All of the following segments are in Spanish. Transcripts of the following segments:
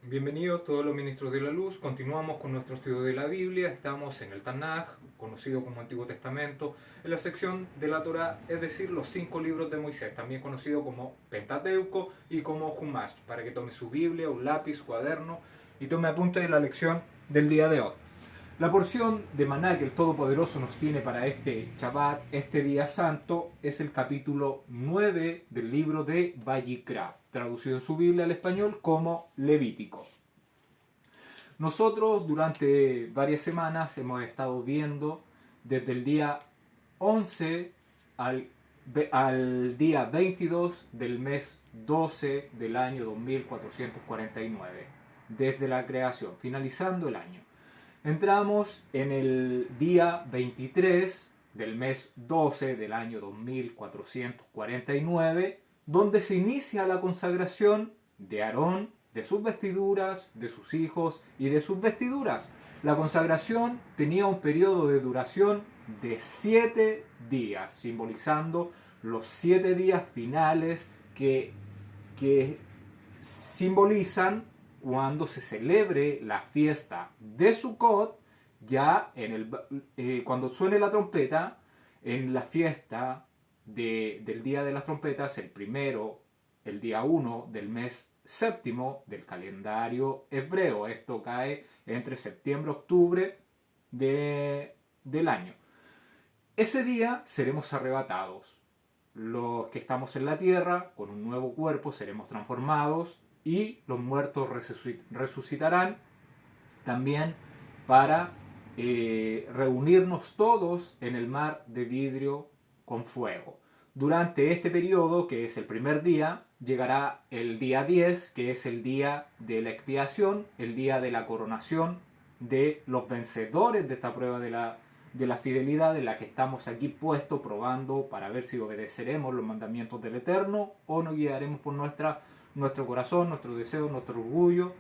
Bienvenidos todos los ministros de la luz. Continuamos con nuestro estudio de la Biblia. Estamos en el Tanaj, conocido como Antiguo Testamento, en la sección de la Torá, es decir, los 5 libros de Moisés, también conocido como Pentateuco y como Humash, para que tome su Biblia, un lápiz, cuaderno y tome apunte de la lección del día de hoy. La porción de maná que el Todopoderoso nos tiene para este Shabbat, este día santo, es el capítulo 9 del libro de Vayikra, traducido en su Biblia al español como Levítico. Nosotros durante varias semanas hemos estado viendo desde el día 11 al día 22 del mes 12 del año 2449, desde la creación, finalizando el año. Entramos en el día 23 del mes 12 del año 2449, donde se inicia la consagración de Aarón, de sus vestiduras, de sus hijos y de sus vestiduras. La consagración tenía un periodo de duración de 7 días, simbolizando los 7 días finales que simbolizan cuando se celebre la fiesta de Sukkot, ya cuando suene la trompeta, en la fiesta del Día de las Trompetas, el día 1 del mes séptimo del calendario hebreo. Esto cae entre septiembre y octubre del año. Ese día seremos arrebatados. Los que estamos en la tierra, con un nuevo cuerpo, seremos transformados y los muertos resucitarán también para reunirnos todos en el mar de vidrio con fuego. Durante este periodo, que es el primer día, llegará el día 10, que es el día de la expiación, el día de la coronación de los vencedores de esta prueba de la fidelidad, en la que estamos aquí puestos probando para ver si obedeceremos los mandamientos del Eterno o nos guiaremos por nuestro corazón, nuestro deseo, nuestro orgullo.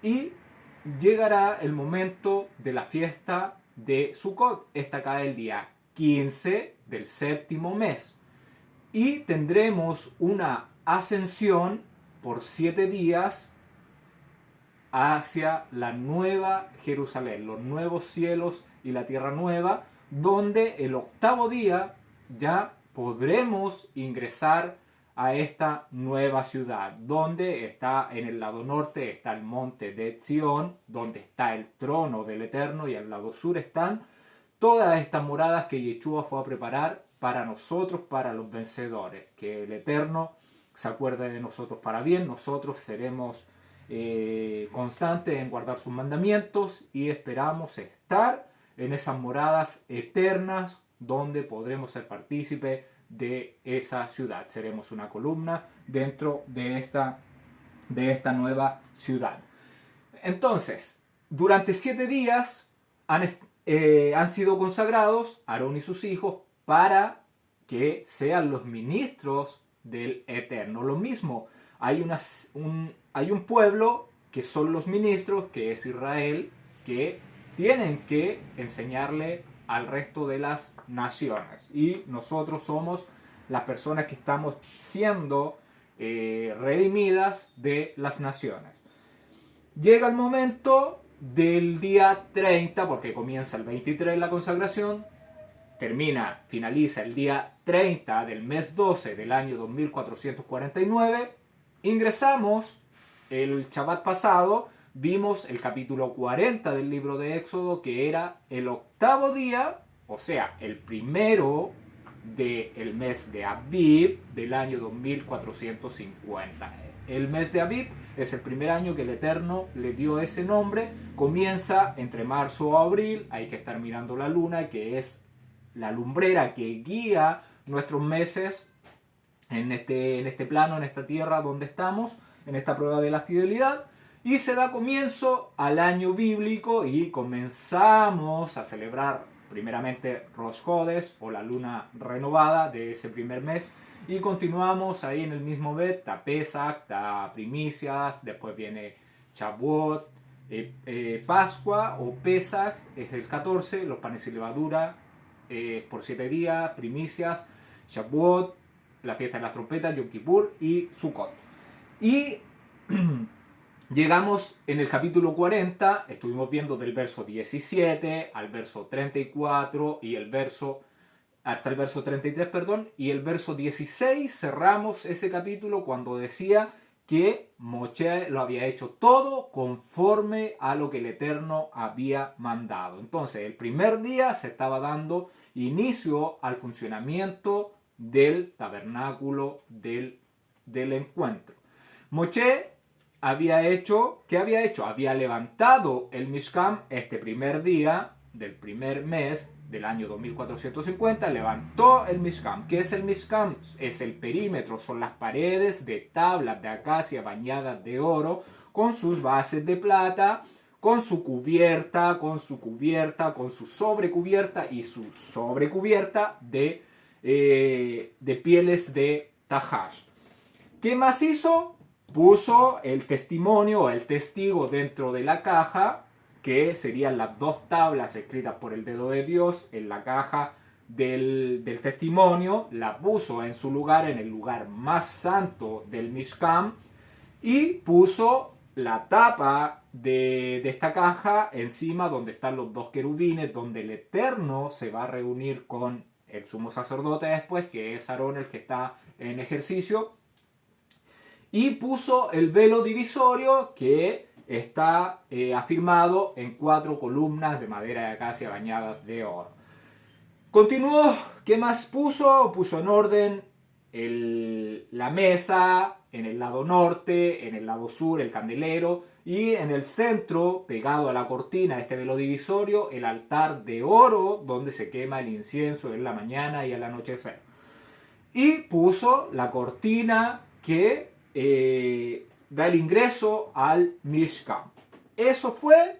Y llegará el momento de la fiesta de Sukkot. Esta cae el día 15 del séptimo mes. Y tendremos una ascensión por 7 días hacia la nueva Jerusalén, los nuevos cielos y la tierra nueva, donde el octavo día ya podremos ingresar a esta nueva ciudad, donde está en el lado norte está el monte de Sión, donde está el trono del Eterno, y al lado sur están todas estas moradas que Yeshua fue a preparar para nosotros, para los vencedores. Que el Eterno se acuerde de nosotros para bien. Nosotros seremos constantes en guardar sus mandamientos y esperamos estar en esas moradas eternas donde podremos ser partícipes de esa ciudad. Seremos una columna dentro de esta nueva ciudad. Entonces, durante 7 días han sido consagrados Aarón y sus hijos para que sean los ministros del Eterno. Lo mismo, hay un pueblo que son los ministros, que es Israel, que tienen que enseñarle al resto de las naciones. Y nosotros somos las personas que estamos siendo redimidas de las naciones. Llega el momento del día 30, porque comienza el 23 la consagración, finaliza el día 30 del mes 12 del año 2449. Ingresamos el Shabbat pasado, vimos el capítulo 40 del libro de Éxodo, que era el octavo día, o sea, el primero del mes de Aviv del año 2450. El mes de Aviv es el primer año que el Eterno le dio ese nombre. Comienza entre marzo o abril, hay que estar mirando la luna, que es la lumbrera que guía nuestros meses en este plano, en esta tierra donde estamos, en esta prueba de la fidelidad. Y se da comienzo al año bíblico y comenzamos a celebrar primeramente Rosh Hodesh, o la luna renovada de ese primer mes, y continuamos ahí en el mismo mes, ta Pesach, ta primicias, después viene Shavuot, Pascua o Pesach es el 14, los panes y levadura por 7 días, primicias, Shavuot, la fiesta de las trompetas, Yom Kippur y Sukkot. Y llegamos en el capítulo 40, estuvimos viendo del verso 17 al verso 34 y hasta el verso 33, perdón, y el verso 16 cerramos ese capítulo cuando decía que Moshe lo había hecho todo conforme a lo que el Eterno había mandado. Entonces, el primer día se estaba dando inicio al funcionamiento del tabernáculo del encuentro. Moshe había hecho, ¿qué había hecho? Había levantado el Mishkan este primer día del primer mes del año 2450, levantó el Mishkan. ¿Qué es el Mishkan? Es el perímetro, son las paredes de tablas de acacia bañadas de oro, con sus bases de plata, con su cubierta, con su sobrecubierta y su sobrecubierta de pieles de Tahash. ¿Qué más hizo? Puso el testimonio o el testigo dentro de la caja, que serían las dos tablas escritas por el dedo de Dios en la caja del testimonio, la puso en su lugar, en el lugar más santo del Mishkan, y puso la tapa de esta caja encima donde están los dos querubines, donde el Eterno se va a reunir con el sumo sacerdote después, que es Aarón el que está en ejercicio, y puso el velo divisorio que está afirmado en 4 columnas de madera de acacia bañadas de oro. Continuó, ¿qué más puso? Puso en orden la mesa, en el lado norte, en el lado sur el candelero y en el centro, pegado a la cortina de este velo divisorio, el altar de oro donde se quema el incienso en la mañana y al anochecer. Y puso la cortina que da el ingreso al Mishkan. Eso fue,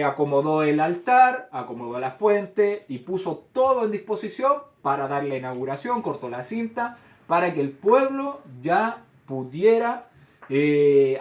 acomodó el altar, acomodó la fuente y puso todo en disposición para dar la inauguración, cortó la cinta para que el pueblo ya pudiera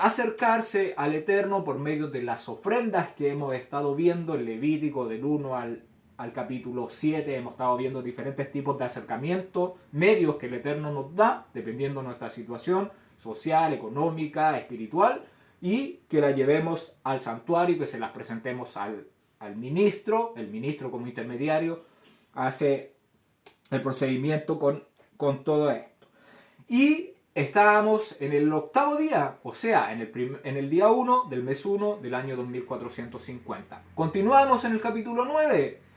acercarse al Eterno por medio de las ofrendas que hemos estado viendo en Levítico del 1 al capítulo 7. Hemos estado viendo diferentes tipos de acercamiento, medios que el Eterno nos da, dependiendo de nuestra situación social, económica, espiritual, y que la llevemos al santuario y que se las presentemos al ministro. El ministro, como intermediario, hace el procedimiento con todo esto. Y estábamos en el 8º día, o sea, en el día 1 del mes 1 del año 2450. Continuamos en el capítulo 9.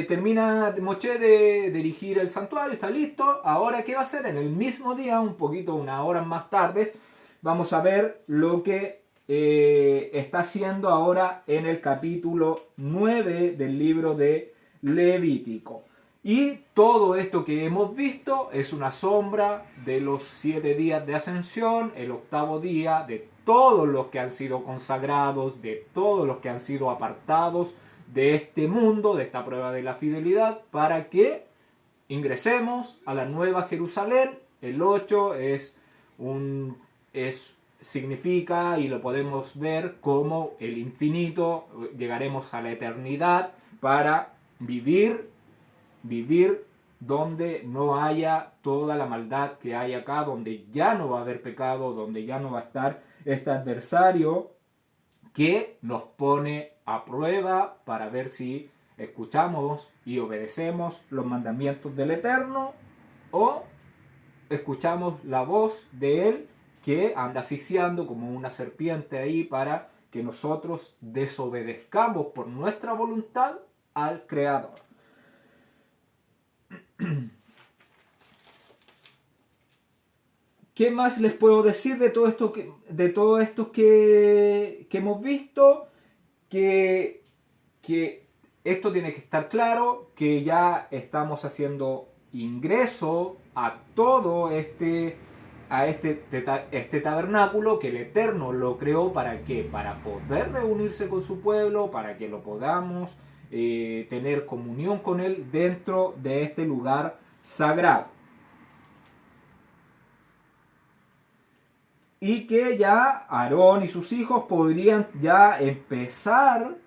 Termina Moshe de dirigir el santuario, está listo. Ahora, ¿qué va a hacer? En el mismo día, un poquito, unas horas más tarde, vamos a ver lo que está haciendo ahora en el capítulo 9 del libro de Levítico. Y todo esto que hemos visto es una sombra de los 7 días de ascensión, el 8º día, de todos los que han sido consagrados, de todos los que han sido apartados de este mundo, de esta prueba de la fidelidad, para que ingresemos a la nueva Jerusalén. El 8 significa, y lo podemos ver como el infinito, llegaremos a la eternidad para vivir donde no haya toda la maldad que hay acá, donde ya no va a haber pecado, donde ya no va a estar este adversario que nos pone a prueba para ver si escuchamos y obedecemos los mandamientos del Eterno o escuchamos la voz de Él que anda asfixiando como una serpiente ahí para que nosotros desobedezcamos por nuestra voluntad al Creador. ¿Qué más les puedo decir de todo esto que hemos visto? Que esto tiene que estar claro, que ya estamos haciendo ingreso a todo este tabernáculo, que el Eterno lo creó para ¿qué? Para poder reunirse con su pueblo, para que lo podamos tener comunión con él dentro de este lugar sagrado. Y que ya Aarón y sus hijos podrían ya empezar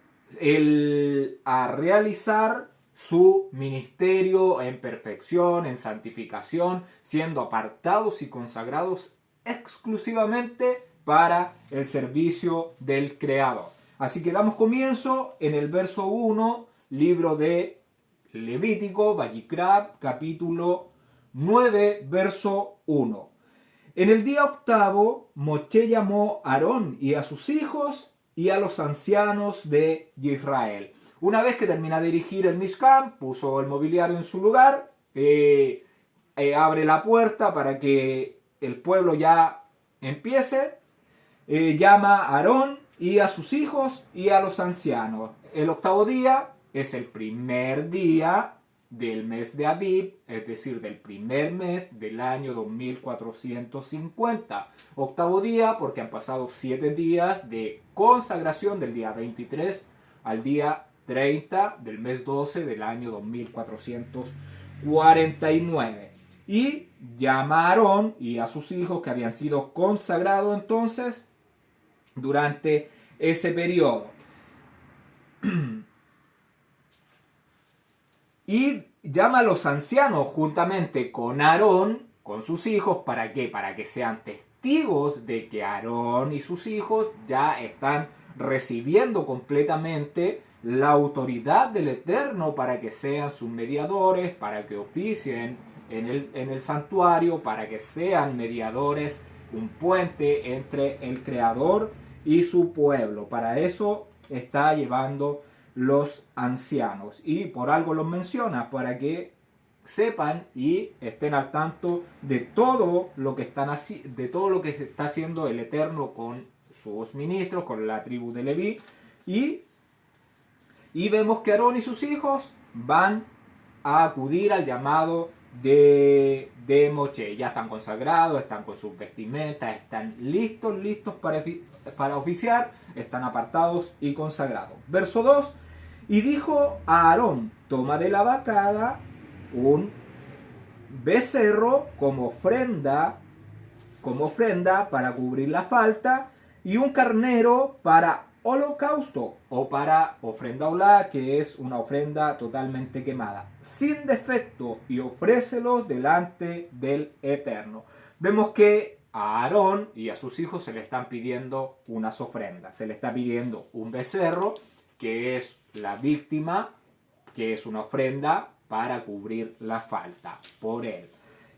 a realizar su ministerio en perfección, en santificación, siendo apartados y consagrados exclusivamente para el servicio del Creador. Así que damos comienzo en el verso 1, libro de Levítico, Vayikra, capítulo 9, verso 1. En el día octavo, Moshe llamó a Aarón y a sus hijos y a los ancianos de Israel. Una vez que termina de dirigir el Mishkan, puso el mobiliario en su lugar, abre la puerta para que el pueblo ya empiece, llama a Aarón y a sus hijos y a los ancianos. El octavo día es el primer día del mes de Aviv, es decir, del primer mes del año 2450. Octavo día porque han pasado 7 días de consagración del día 23 al día 30 del mes 12 del año 2449. Y llama a Aarón y a sus hijos que habían sido consagrados entonces durante ese periodo. Y llama a los ancianos juntamente con Aarón, con sus hijos, ¿para qué? Para que sean testigos de que Aarón y sus hijos ya están recibiendo completamente la autoridad del Eterno para que sean sus mediadores, para que oficien en el santuario, para que sean mediadores, un puente entre el Creador y su pueblo. Para eso está llevando los ancianos, y por algo los menciona, para que sepan y estén al tanto de todo lo que está haciendo el Eterno con sus ministros, con la tribu de Leví, y vemos que Aarón y sus hijos van a acudir al llamado de Moshe. Ya están consagrados, están con sus vestimentas, están listos para oficiar, están apartados y consagrados. Verso 2. Y dijo a Aarón: toma de la vacada un becerro como ofrenda para cubrir la falta, y un carnero para holocausto o para ofrenda olá, que es una ofrenda totalmente quemada, sin defecto, y ofrécelos delante del Eterno. Vemos que a Aarón y a sus hijos se le están pidiendo unas ofrendas. Se le está pidiendo un becerro, que es la víctima, que es una ofrenda para cubrir la falta por él.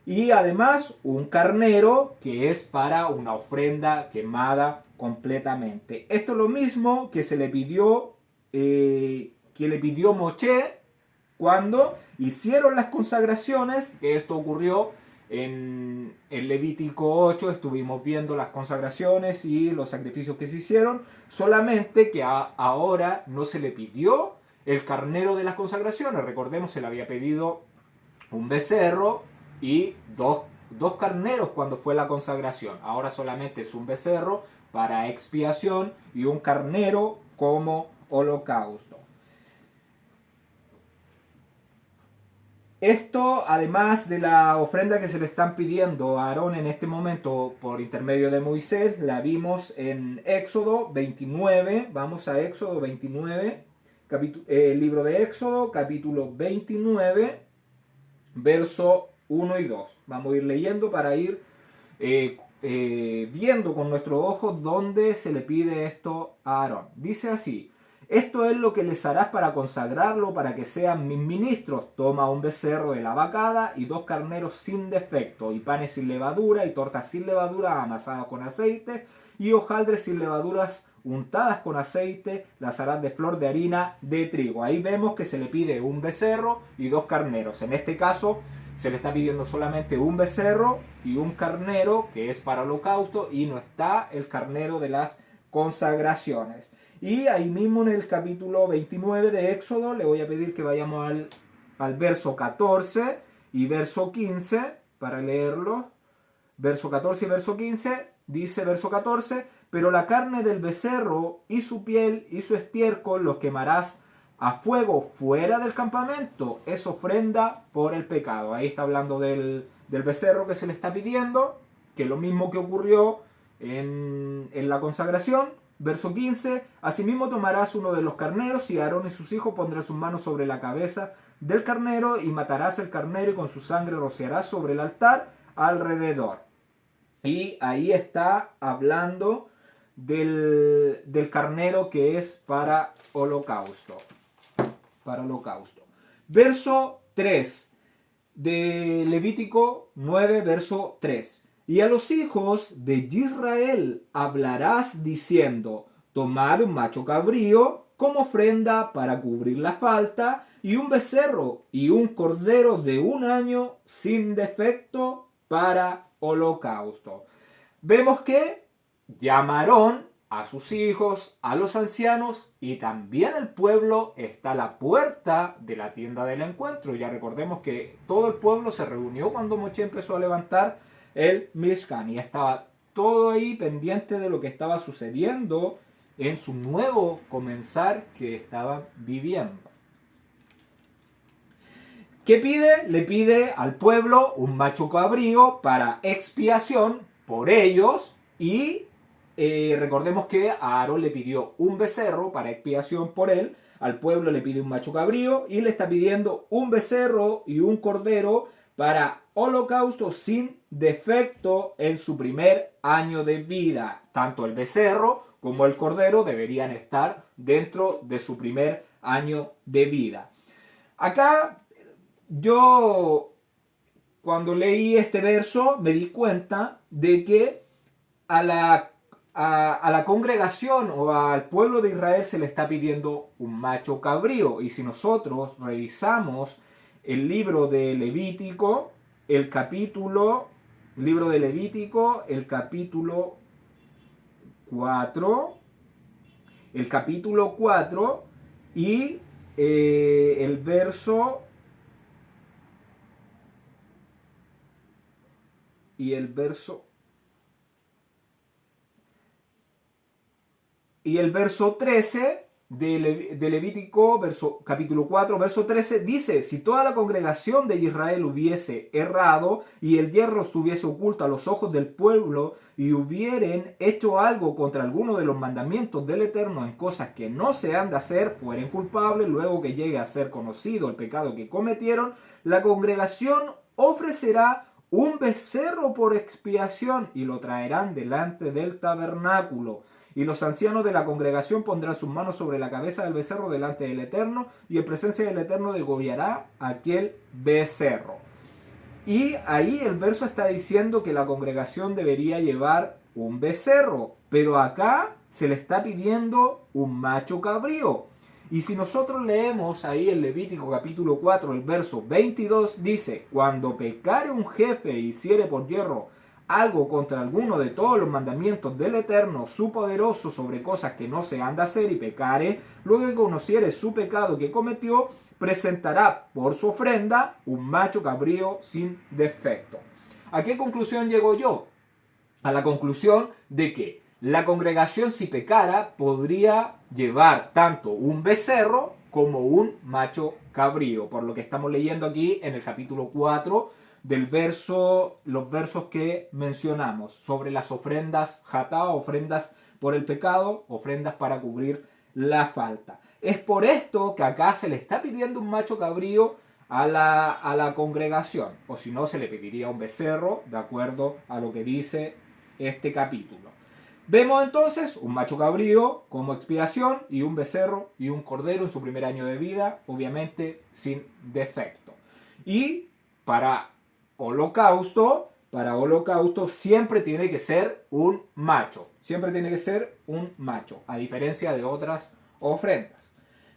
Y además un carnero, que es para una ofrenda quemada completamente. Esto es lo mismo que se le pidió, Moshe cuando hicieron las consagraciones, que esto ocurrió en Levítico 8. Estuvimos viendo las consagraciones y los sacrificios que se hicieron, solamente que ahora no se le pidió el carnero de las consagraciones. Recordemos, se le había pedido un becerro y dos carneros cuando fue la consagración. Ahora solamente es un becerro para expiación y un carnero como holocausto. Esto, además de la ofrenda que se le están pidiendo a Aarón en este momento por intermedio de Moisés, la vimos en Éxodo 29. Vamos a Éxodo 29, libro de Éxodo, capítulo 29, verso 1 y 2. Vamos a ir leyendo para ir viendo con nuestros ojos dónde se le pide esto a Aarón. Dice así: esto es lo que les harás para consagrarlo, para que sean mis ministros. Toma un becerro de la vacada y 2 carneros sin defecto, y panes sin levadura, y tortas sin levadura amasadas con aceite, y hojaldres sin levaduras untadas con aceite, las harás de flor de harina de trigo. Ahí vemos que se le pide un becerro y 2 carneros. En este caso se le está pidiendo solamente un becerro y un carnero, que es para holocausto, y no está el carnero de las consagraciones. Y ahí mismo en el capítulo 29 de Éxodo le voy a pedir que vayamos al verso 14 y verso 15 para leerlo. Verso 14 y verso 15, dice verso 14: pero la carne del becerro y su piel y su estiércol los quemarás a fuego fuera del campamento, es ofrenda por el pecado. Ahí está hablando del becerro que se le está pidiendo, que es lo mismo que ocurrió en la consagración. Verso 15: asimismo tomarás uno de los carneros, y Aarón y sus hijos pondrán sus manos sobre la cabeza del carnero, y matarás el carnero, y con su sangre rociarás sobre el altar alrededor. Y ahí está hablando del carnero que es para holocausto. Para holocausto. Verso 3 de Levítico 9, verso 3. Y a los hijos de Israel hablarás diciendo, tomad un macho cabrío como ofrenda para cubrir la falta, y un becerro y un cordero de un año sin defecto para holocausto. Vemos que llamaron a sus hijos, a los ancianos, y también el pueblo está a la puerta de la tienda del encuentro. Ya recordemos que todo el pueblo se reunió cuando Moshe empezó a levantar el Mishkan y estaba todo ahí pendiente de lo que estaba sucediendo en su nuevo comenzar que estaban viviendo. ¿Qué pide? Le pide al pueblo un macho cabrío para expiación por ellos y recordemos que a Aarón le pidió un becerro para expiación por él, al pueblo le pide un macho cabrío y le está pidiendo un becerro y un cordero para holocausto sin defecto en su primer año de vida. Tanto el becerro como el cordero deberían estar dentro de su primer año de vida. Acá yo, cuando leí este verso, me di cuenta de que a la congregación o al pueblo de Israel se le está pidiendo un macho cabrío. Y si nosotros revisamos el libro de Levítico, el capítulo 4, el capítulo 4 y el verso y el verso 13 de Levítico, capítulo 4, verso 13, dice, si toda la congregación de Israel hubiese errado y el hierro estuviese oculto a los ojos del pueblo y hubieren hecho algo contra alguno de los mandamientos del Eterno en cosas que no se han de hacer, fueren culpables, luego que llegue a ser conocido el pecado que cometieron, la congregación ofrecerá un becerro por expiación y lo traerán delante del tabernáculo. Y los ancianos de la congregación pondrán sus manos sobre la cabeza del becerro delante del Eterno, y en presencia del Eterno degollará aquel becerro. Y ahí el verso está diciendo que la congregación debería llevar un becerro, pero acá se le está pidiendo un macho cabrío. Y si nosotros leemos ahí en Levítico capítulo 4, el verso 22, dice, cuando pecare un jefe e hiciere por hierro algo contra alguno de todos los mandamientos del Eterno, su poderoso, sobre cosas que no se han de hacer, y pecare, luego que conociere su pecado que cometió, presentará por su ofrenda un macho cabrío sin defecto. ¿A qué conclusión llego yo? A la conclusión de que la congregación, si pecara, podría llevar tanto un becerro como un macho cabrío, por lo que estamos leyendo aquí en el capítulo 4 los versos que mencionamos sobre las ofrendas jatá, ofrendas por el pecado, ofrendas para cubrir la falta. Es por esto que acá se le está pidiendo un macho cabrío a la congregación, o si no se le pediría un becerro, de acuerdo a lo que dice este capítulo. Vemos entonces un macho cabrío como expiación y un becerro y un cordero en su primer año de vida, obviamente sin defecto. Y para holocausto siempre tiene que ser un macho. Siempre tiene que ser un macho, a diferencia de otras ofrendas.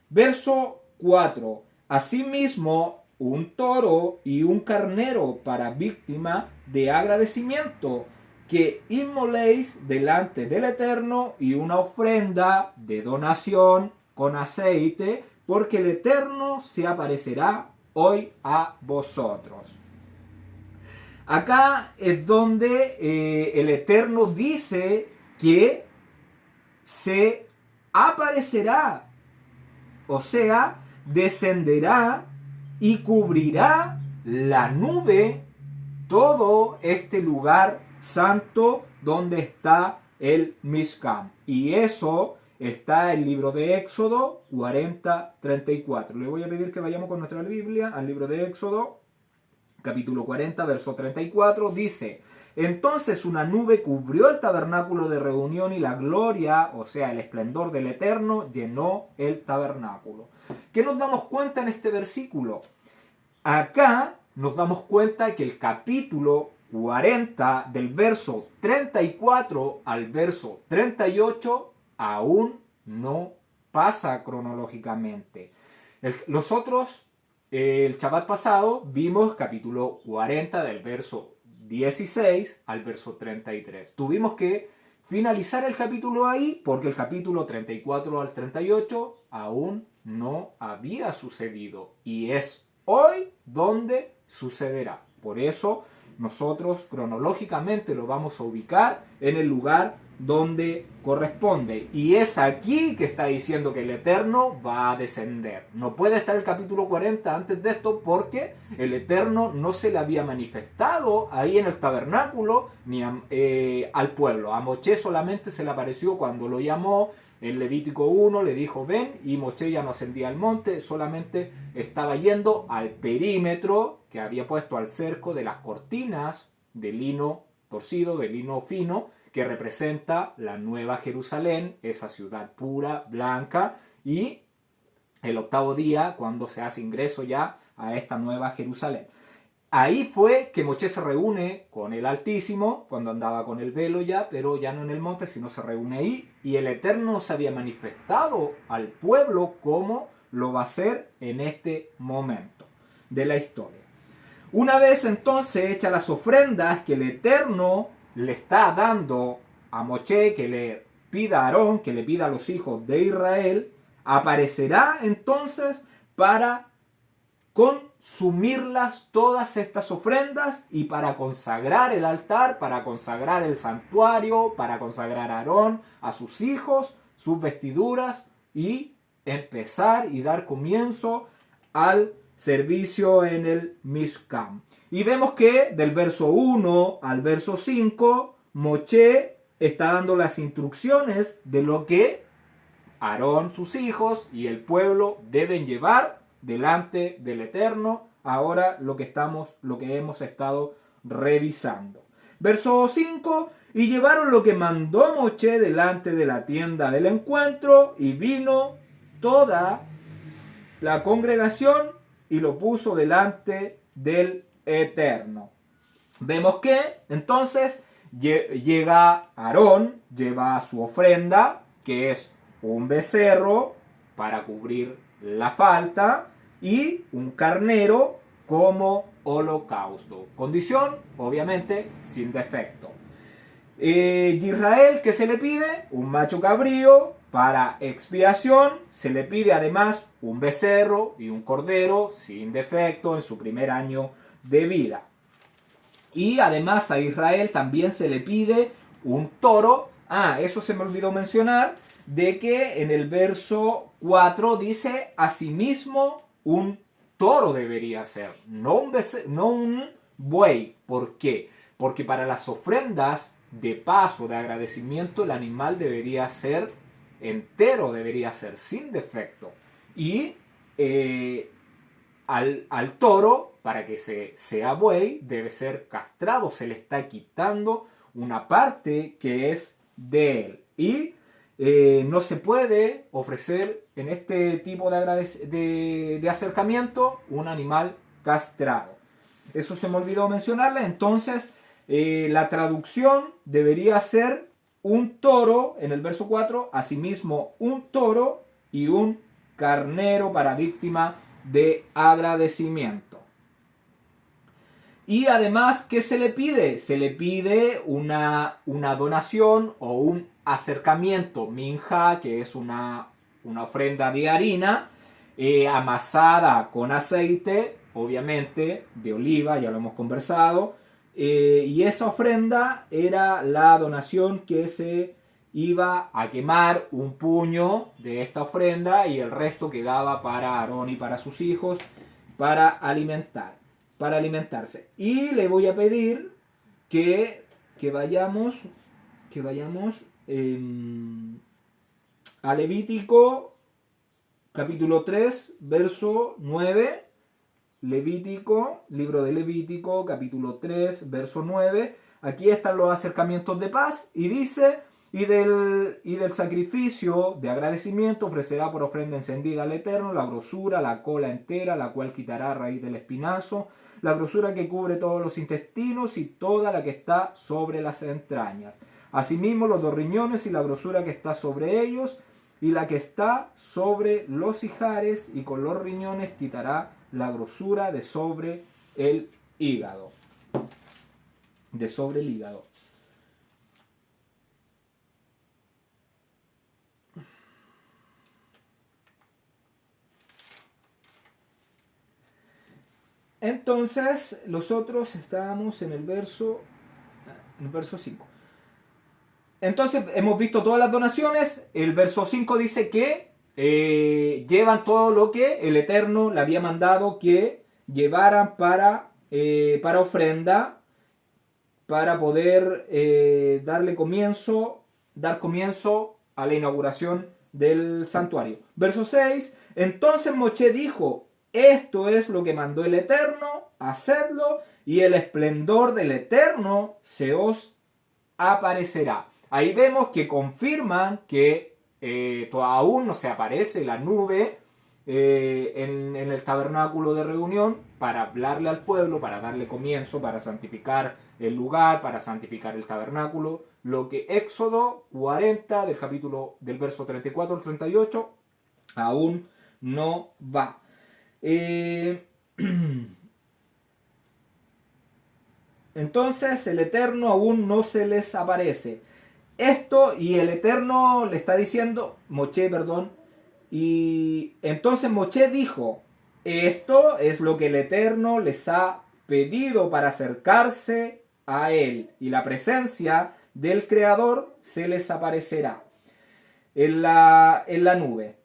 Verso 4. Asimismo, un toro y un carnero para víctima de agradecimiento, que inmoléis delante del Eterno, y una ofrenda de donación con aceite, porque el Eterno se aparecerá hoy a vosotros. Acá es donde el Eterno dice que se aparecerá, o sea, descenderá y cubrirá la nube todo este lugar santo donde está el Mishkan. Y eso está en el libro de Éxodo 40:34. Le voy a pedir que vayamos con nuestra Biblia al libro de Éxodo, capítulo 40, verso 34. Dice, Entonces una nube cubrió el tabernáculo de reunión y la gloria, o sea, el esplendor del Eterno, llenó el tabernáculo. ¿Qué nos damos cuenta en este versículo? Acá nos damos cuenta que el capítulo 40 del verso 34 al verso 38 aún no pasa cronológicamente. Nosotros, el Shabbat pasado, vimos capítulo 40 del verso 16 al verso 33. Tuvimos que finalizar el capítulo ahí porque el capítulo 34 al 38 aún no había sucedido. Y es hoy donde sucederá. Por eso nosotros cronológicamente lo vamos a ubicar en el lugar donde corresponde. Y es aquí que está diciendo que el Eterno va a descender. No puede estar el capítulo 40 antes de esto porque el Eterno no se le había manifestado ahí en el tabernáculo ni al pueblo. A Moshe solamente se le apareció cuando lo llamó. En Levítico 1 le dijo ven, y Moshe ya no ascendía al monte, solamente estaba yendo al perímetro que había puesto al cerco de las cortinas de lino torcido, de lino fino, que representa la Nueva Jerusalén, esa ciudad pura, blanca, y el octavo día cuando se hace ingreso ya a esta Nueva Jerusalén. Ahí fue que Moshe se reúne con el Altísimo, cuando andaba con el velo ya, pero ya no en el monte, sino se reúne ahí, y el Eterno se había manifestado al pueblo como lo va a hacer en este momento de la historia. Una vez entonces hechas las ofrendas que el Eterno le está dando a Moshe, que le pida a Aarón, que le pida a los hijos de Israel, aparecerá entonces para consumirlas todas estas ofrendas y para consagrar el altar, para consagrar el santuario, para consagrar a Aarón, a sus hijos, sus vestiduras y empezar y dar comienzo al servicio en el Mishkan. Y vemos que del verso 1 al verso 5, Moshe está dando las instrucciones de lo que Aarón, sus hijos y el pueblo deben llevar delante del Eterno, ahora lo que hemos estado revisando. Verso 5, y llevaron lo que mandó Moshe delante de la tienda del encuentro, y vino toda la congregación y lo puso delante del Eterno. Vemos que entonces llega Aarón, lleva su ofrenda, que es un becerro para cubrir la falta, y un carnero como holocausto. Condición, obviamente, sin defecto. Israel, ¿qué se le pide? Un macho cabrío para expiación. Se le pide además un becerro y un cordero sin defecto en su primer año de vida. Y además a Israel también se le pide un toro. Eso se me olvidó mencionar, de que en el verso 4 dice, asimismo un toro debería ser, no un buey. ¿Por qué? Porque para las ofrendas de paso, de agradecimiento, el animal debería ser entero, debería ser sin defecto. Y al toro, para que sea buey, debe ser castrado, se le está quitando una parte que es de él. Y no se puede ofrecer en este tipo de acercamiento un animal castrado. Eso se me olvidó mencionarle. Entonces la traducción debería ser un toro en el verso 4, asimismo un toro y un carnero para víctima de agradecimiento. Y además, ¿qué se le pide? Se le pide una donación o un acercamiento, minja, que es una ofrenda de harina amasada con aceite, obviamente de oliva, ya lo hemos conversado, y esa ofrenda era la donación que se iba a quemar un puño de esta ofrenda y el resto quedaba para Aarón y para sus hijos para alimentarse. Y le voy a pedir que vayamos a Levítico capítulo 3, verso 9. Levítico, libro de Levítico, capítulo 3, verso 9. aquí están los acercamientos de paz y dice, y del sacrificio de agradecimiento ofrecerá por ofrenda encendida al Eterno la grosura, la cola entera, la cual quitará a raíz del espinazo, la grosura que cubre todos los intestinos y toda la que está sobre las entrañas. Asimismo los 2 riñones y la grosura que está sobre ellos y la que está sobre los ijares, y con los riñones quitará la grosura de sobre el hígado. De sobre el hígado. Entonces, nosotros estábamos en el verso 5. Entonces, hemos visto todas las donaciones. El verso 5 dice que llevan todo lo que el Eterno le había mandado que llevaran para ofrenda, para poder dar comienzo a la inauguración del santuario. Verso 6. Entonces Moshe dijo: esto es lo que mandó el Eterno, hacedlo, y el esplendor del Eterno se os aparecerá. Ahí vemos que confirman que aún no se aparece la nube en el tabernáculo de reunión para hablarle al pueblo, para darle comienzo, para santificar el lugar, para santificar el tabernáculo. Lo que Éxodo 40 del verso 34 al 38 aún no va. Entonces el Eterno aún no se les aparece. Esto, y el Eterno le está diciendo, y entonces Moshe dijo: esto es lo que el Eterno les ha pedido para acercarse a él, y la presencia del Creador se les aparecerá en la nube.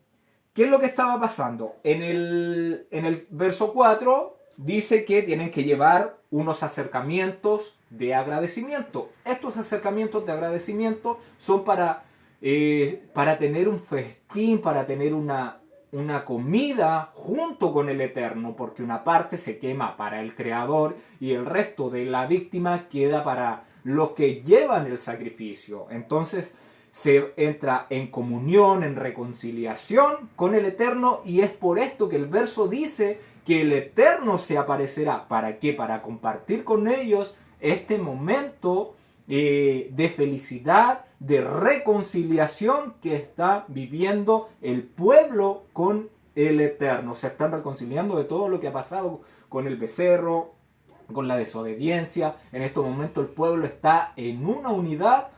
¿Qué es lo que estaba pasando? En el verso 4 dice que tienen que llevar unos acercamientos de agradecimiento. Estos acercamientos de agradecimiento son para tener un festín, para tener una comida junto con el Eterno, porque una parte se quema para el Creador y el resto de la víctima queda para los que llevan el sacrificio. Entonces se entra en comunión, en reconciliación con el Eterno, y es por esto que el verso dice que el Eterno se aparecerá. ¿Para qué? Para compartir con ellos este momento de felicidad, de reconciliación que está viviendo el pueblo con el Eterno. Se están reconciliando de todo lo que ha pasado con el becerro, con la desobediencia. En este momento el pueblo está en una unidad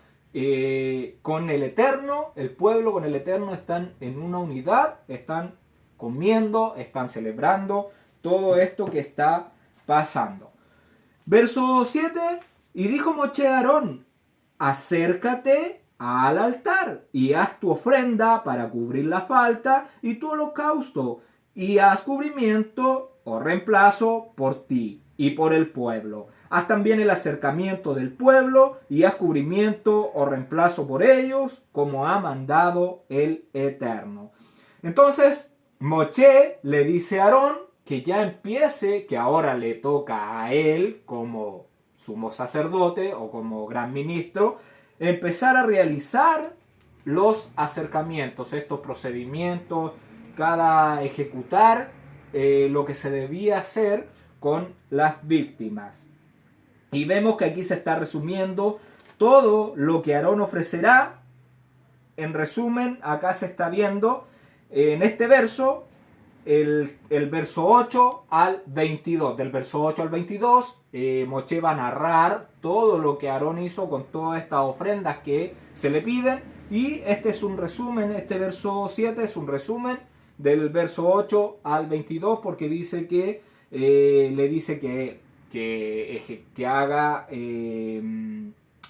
con el Eterno. El pueblo con el Eterno están en una unidad, están comiendo, están celebrando todo esto que está pasando. Verso 7. Y dijo Moshe a Aarón: acércate al altar y haz tu ofrenda para cubrir la falta y tu holocausto, y haz cubrimiento o reemplazo por ti y por el pueblo. Haz también el acercamiento del pueblo y haz cubrimiento o reemplazo por ellos, como ha mandado el Eterno. Entonces Moshe le dice a Aarón que ya empiece, que ahora le toca a él como sumo sacerdote o como gran ministro, empezar a realizar los acercamientos, estos procedimientos, ejecutar lo que se debía hacer con las víctimas. Y vemos que aquí se está resumiendo todo lo que Aarón ofrecerá. En resumen, acá se está viendo en este verso el verso 8 al 22. Del verso 8 al 22, Moshe va a narrar todo lo que Aarón hizo con todas estas ofrendas que se le piden. Y este es un resumen, este verso 7 es un resumen del verso 8 al 22, porque dice que le dice que haga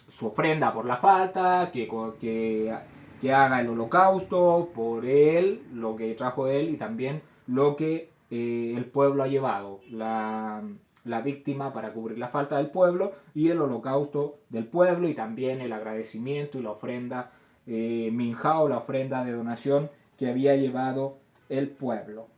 su ofrenda por la falta, que haga el holocausto por él, lo que trajo él, y también lo que el pueblo ha llevado, la víctima para cubrir la falta del pueblo, y el holocausto del pueblo, y también el agradecimiento y la ofrenda minjá, o la ofrenda de donación que había llevado el pueblo.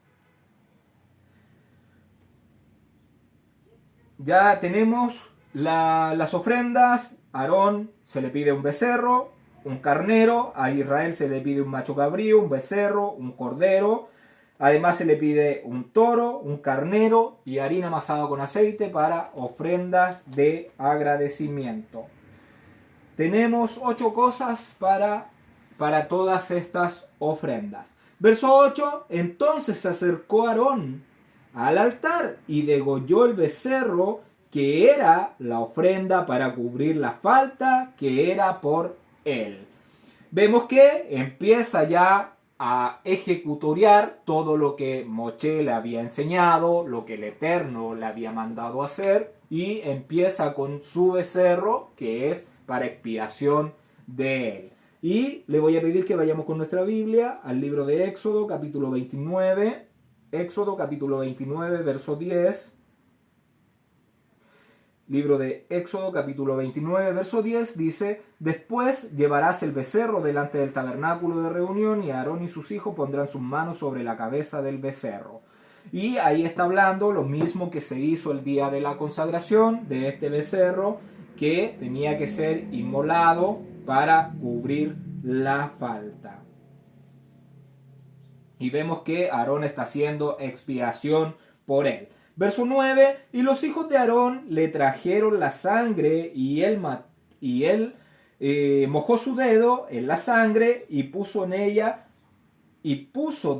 Ya tenemos las ofrendas, a Aarón se le pide un becerro, un carnero, a Israel se le pide un macho cabrío, un becerro, un cordero. Además se le pide un toro, un carnero y harina amasada con aceite para ofrendas de agradecimiento. Tenemos 8 cosas para todas estas ofrendas. Verso 8, entonces se acercó Aarón al altar y degolló el becerro que era la ofrenda para cubrir la falta que era por él. Vemos que empieza ya a ejecutoriar todo lo que Moshe le había enseñado, lo que el Eterno le había mandado hacer, y empieza con su becerro, que es para expiación de él. Y le voy a pedir que vayamos con nuestra Biblia al libro de Éxodo, capítulo 29. Éxodo, capítulo 29, verso 10. Libro de Éxodo, capítulo 29, verso 10, dice: después llevarás el becerro delante del tabernáculo de reunión y Aarón y sus hijos pondrán sus manos sobre la cabeza del becerro. Y ahí está hablando lo mismo que se hizo el día de la consagración de este becerro, que tenía que ser inmolado para cubrir la falta. Y vemos que Aarón está haciendo expiación por él. Verso 9, y los hijos de Aarón le trajeron la sangre y él mojó su dedo en la sangre y puso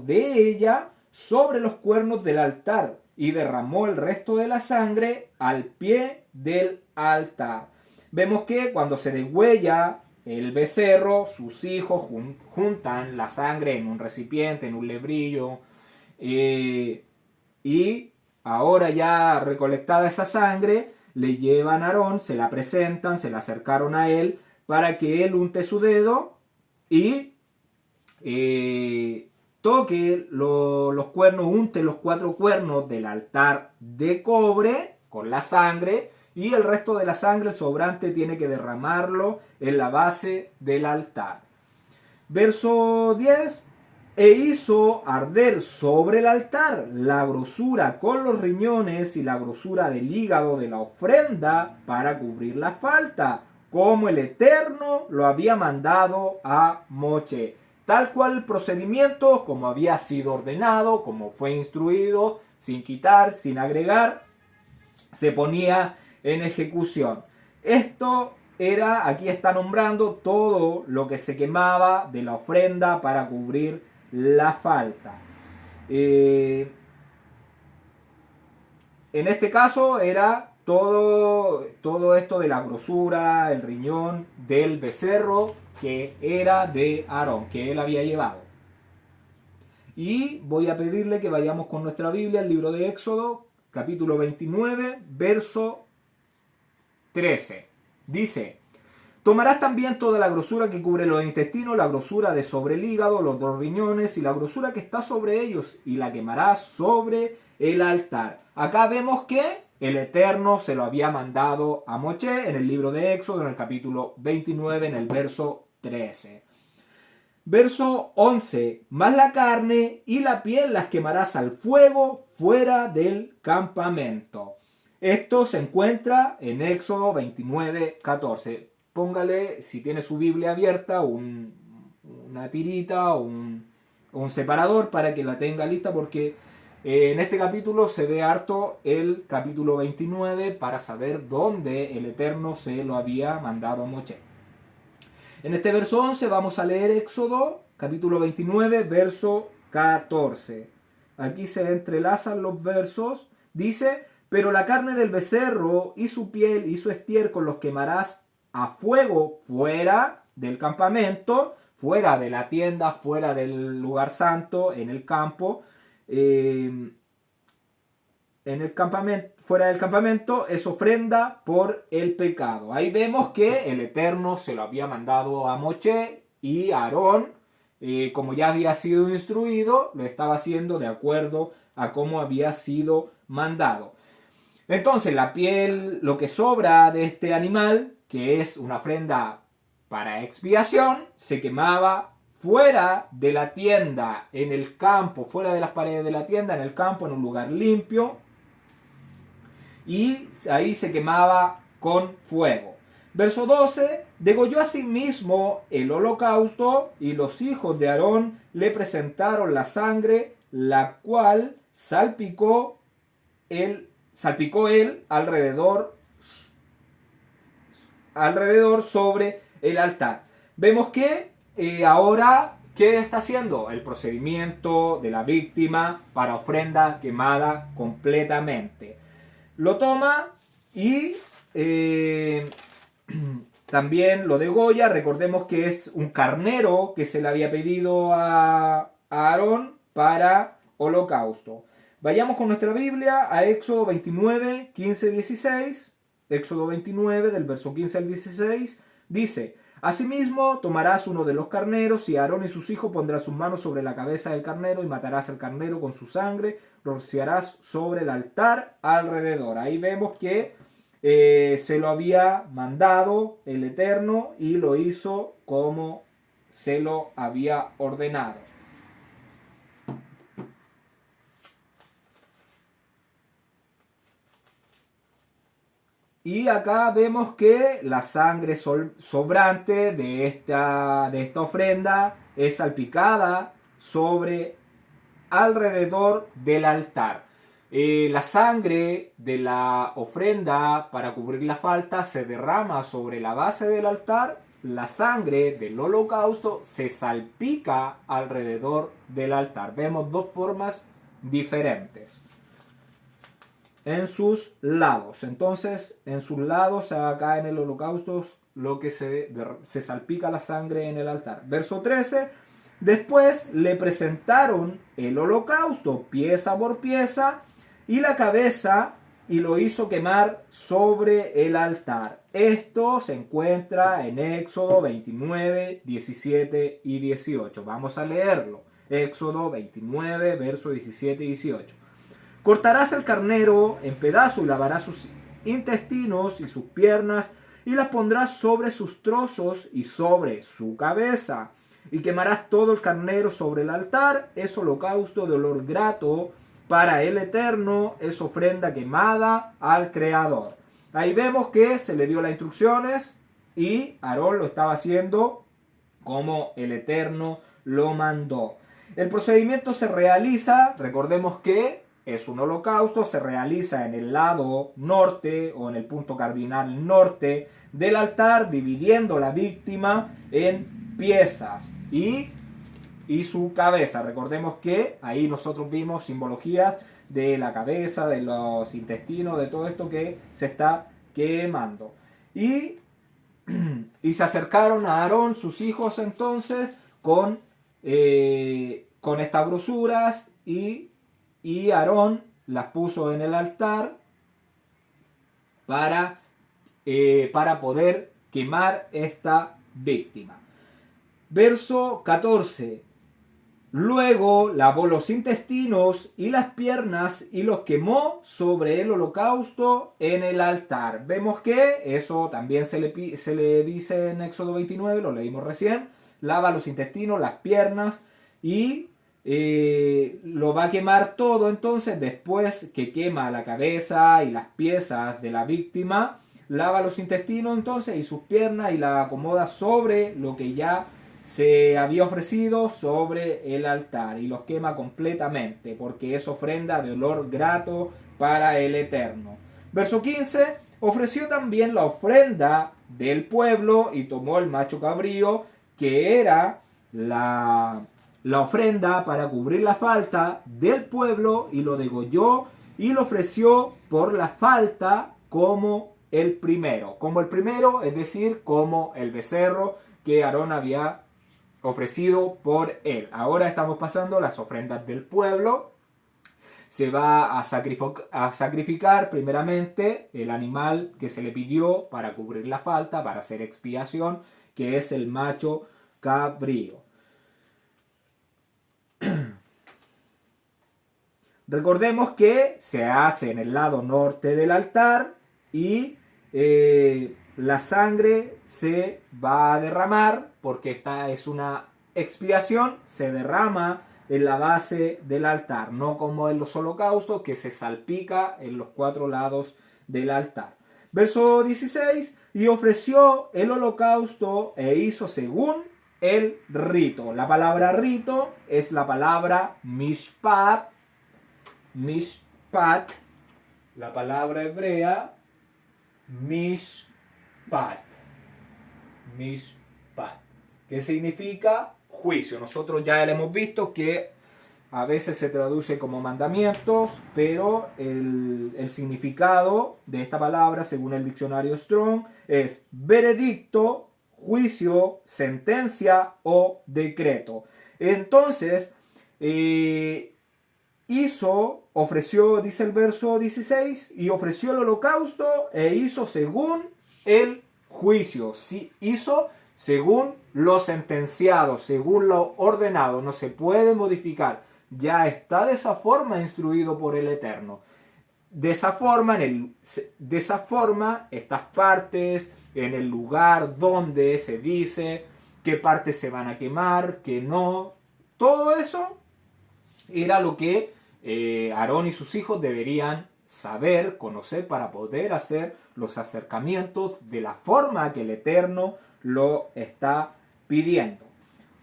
de ella sobre los cuernos del altar y derramó el resto de la sangre al pie del altar. Vemos que cuando se degüella el becerro, sus hijos juntan la sangre en un recipiente, en un lebrillo, y ahora ya recolectada esa sangre, le llevan a Aarón, se la presentan, se la acercaron a él para que él unte su dedo y toque los cuernos, unte los 4 cuernos del altar de cobre con la sangre, y el resto de la sangre, el sobrante, tiene que derramarlo en la base del altar. Verso 10. E hizo arder sobre el altar la grosura con los riñones y la grosura del hígado de la ofrenda para cubrir la falta, como el Eterno lo había mandado a Moshe. Tal cual el procedimiento, como había sido ordenado, como fue instruido, sin quitar, sin agregar, se ponía en ejecución. Esto era, aquí está nombrando todo lo que se quemaba de la ofrenda para cubrir la falta. En este caso era todo esto de la grosura, el riñón del becerro que era de Aarón, que él había llevado. Y voy a pedirle que vayamos con nuestra Biblia al libro de Éxodo, capítulo 29, verso 13. Dice: tomarás también toda la grosura que cubre los intestinos, la grosura de sobre el hígado, los 2 riñones y la grosura que está sobre ellos, y la quemarás sobre el altar. Acá vemos que el Eterno se lo había mandado a Moshe en el libro de Éxodo, en el capítulo 29, en el verso 13. Verso 11. Más la carne y la piel las quemarás al fuego fuera del campamento. Esto se encuentra en Éxodo 29, 14. Póngale, si tiene su Biblia abierta, una tirita o un separador para que la tenga lista, porque en este capítulo se ve harto el capítulo 29 para saber dónde el Eterno se lo había mandado a Moshe. En este verso 11 vamos a leer Éxodo capítulo 29, verso 14. Aquí se entrelazan los versos. Dice: pero la carne del becerro y su piel y su estiércol los quemarás a fuego fuera del campamento, fuera de la tienda, fuera del lugar santo, en el campo. En el campamento, fuera del campamento, es ofrenda por el pecado. Ahí vemos que el Eterno se lo había mandado a Moshe, y Aarón, como ya había sido instruido, lo estaba haciendo de acuerdo a cómo había sido mandado. Entonces la piel, lo que sobra de este animal, que es una ofrenda para expiación, se quemaba fuera de la tienda, en el campo, fuera de las paredes de la tienda, en el campo, en un lugar limpio. Y ahí se quemaba con fuego. Verso 12, degolló asimismo el holocausto y los hijos de Aarón le presentaron la sangre, la cual salpicó él alrededor sobre el altar. Vemos que ahora, ¿qué está haciendo? El procedimiento de la víctima para ofrenda quemada completamente. Lo toma y también lo degolla. Recordemos que es un carnero que se le había pedido a Aarón para holocausto. Vayamos con nuestra Biblia a Éxodo 29, 15, 16. Éxodo 29, del verso 15 al 16, dice: Asimismo tomarás uno de los carneros y Aarón y sus hijos pondrán sus manos sobre la cabeza del carnero y matarás al carnero con su sangre, lo rociarás sobre el altar alrededor. Ahí vemos que se lo había mandado el Eterno y lo hizo como se lo había ordenado. Y acá vemos que la sangre sobrante de esta ofrenda es salpicada sobre alrededor del altar. La sangre de la ofrenda para cubrir la falta se derrama sobre la base del altar. La sangre del holocausto se salpica alrededor del altar. Vemos dos formas diferentes en sus lados. Entonces, en sus lados, acá en el holocausto, lo que se salpica la sangre en el altar. Verso 13. Después le presentaron el holocausto pieza por pieza y la cabeza y lo hizo quemar sobre el altar. Esto se encuentra en Éxodo 29, 17 y 18. Vamos a leerlo. Éxodo 29, versos 17 y 18. Cortarás el carnero en pedazos y lavarás sus intestinos y sus piernas y las pondrás sobre sus trozos y sobre su cabeza. Y quemarás todo el carnero sobre el altar. Es holocausto de olor grato para el Eterno. Es ofrenda quemada al Creador. Ahí vemos que se le dio las instrucciones y Aarón lo estaba haciendo como el Eterno lo mandó. El procedimiento se realiza, recordemos que es un holocausto, se realiza en el lado norte o en el punto cardinal norte del altar, dividiendo la víctima en piezas y su cabeza. Recordemos que ahí nosotros vimos simbologías de la cabeza, de los intestinos, de todo esto que se está quemando. Y se acercaron a Aarón, sus hijos, entonces, con estas grosuras y Aarón las puso en el altar para poder quemar esta víctima. Verso 14. Luego lavó los intestinos y las piernas y los quemó sobre el holocausto en el altar. Vemos que eso también se le dice en Éxodo 29, lo leímos recién. Lava los intestinos, las piernas y lo va a quemar todo. Entonces, después que quema la cabeza y las piezas de la víctima, lava los intestinos entonces y sus piernas y la acomoda sobre lo que ya se había ofrecido sobre el altar y los quema completamente porque es ofrenda de olor grato para el Eterno. Verso 15. Ofreció también la ofrenda del pueblo y tomó el macho cabrío, que era la ofrenda para cubrir la falta del pueblo, y lo degolló y lo ofreció por la falta como el primero, es decir, como el becerro que Aarón había ofrecido por él. Ahora estamos pasando las ofrendas del pueblo. Se va a sacrificar primeramente el animal que se le pidió para cubrir la falta, para hacer expiación, que es el macho cabrío. Recordemos que se hace en el lado norte del altar y la sangre se va a derramar porque esta es una expiación, se derrama en la base del altar, no como en los holocaustos que se salpica en los cuatro lados del altar. Verso 16, y ofreció el holocausto e hizo según el rito. La palabra rito es la palabra mishpat. Mishpat, la palabra hebrea mishpat. Mishpat, que significa juicio. Nosotros ya le hemos visto que a veces se traduce como mandamientos, pero el significado de esta palabra, según el diccionario Strong, es veredicto, juicio, sentencia o decreto. Entonces, ofreció, dice el verso 16, y ofreció el holocausto e hizo según el juicio. Sí, hizo según lo sentenciado, según lo ordenado. No se puede modificar. Ya está de esa forma instruido por el Eterno. De esa forma, estas partes, en el lugar donde se dice qué partes se van a quemar, qué no, todo eso era lo que Aarón y sus hijos deberían saber, conocer para poder hacer los acercamientos de la forma que el Eterno lo está pidiendo.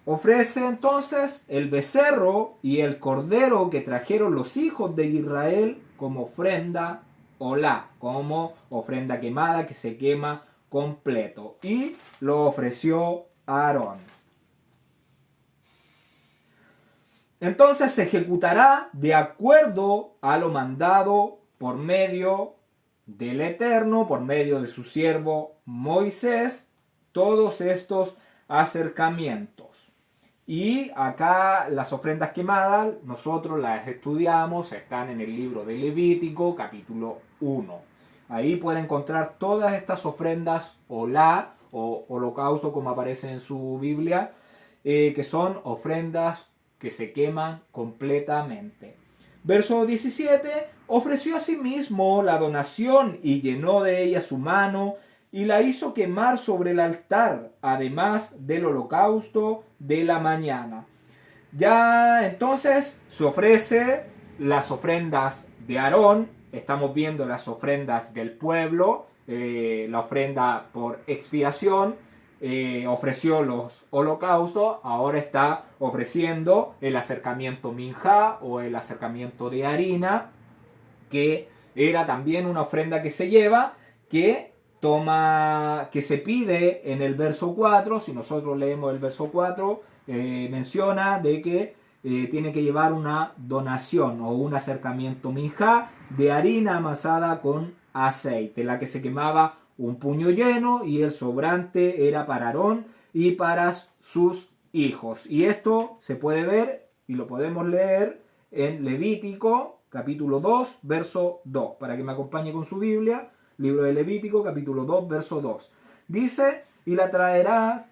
Ofrece entonces el becerro y el cordero que trajeron los hijos de Israel como ofrenda olá, como ofrenda quemada que se quema completo. Y lo ofreció a Aarón. Entonces se ejecutará de acuerdo a lo mandado por medio del Eterno, por medio de su siervo Moisés, todos estos acercamientos. Y acá las ofrendas quemadas, nosotros las estudiamos, están en el libro de Levítico, capítulo 1. Ahí pueden encontrar todas estas ofrendas olá o holocausto, como aparece en su Biblia, que son ofrendas que se queman completamente. Verso 17, ofreció a sí mismo la donación y llenó de ella su mano y la hizo quemar sobre el altar, además del holocausto de la mañana. Ya entonces se ofrece las ofrendas de Aarón, estamos viendo las ofrendas del pueblo, la ofrenda por expiación, ofreció los holocaustos, ahora está ofreciendo el acercamiento minjá o el acercamiento de harina, que era también una ofrenda que se lleva, que se pide en el verso 4. Si nosotros leemos el verso 4, menciona de que tiene que llevar una donación o un acercamiento minjá de harina amasada con aceite, la que se quemaba un puño lleno y el sobrante era para Aarón y para sus hijos. Y esto se puede ver y lo podemos leer en Levítico capítulo 2 verso 2, para que me acompañe con su Biblia. Libro de Levítico, capítulo 2, verso 2. Dice, y la traerá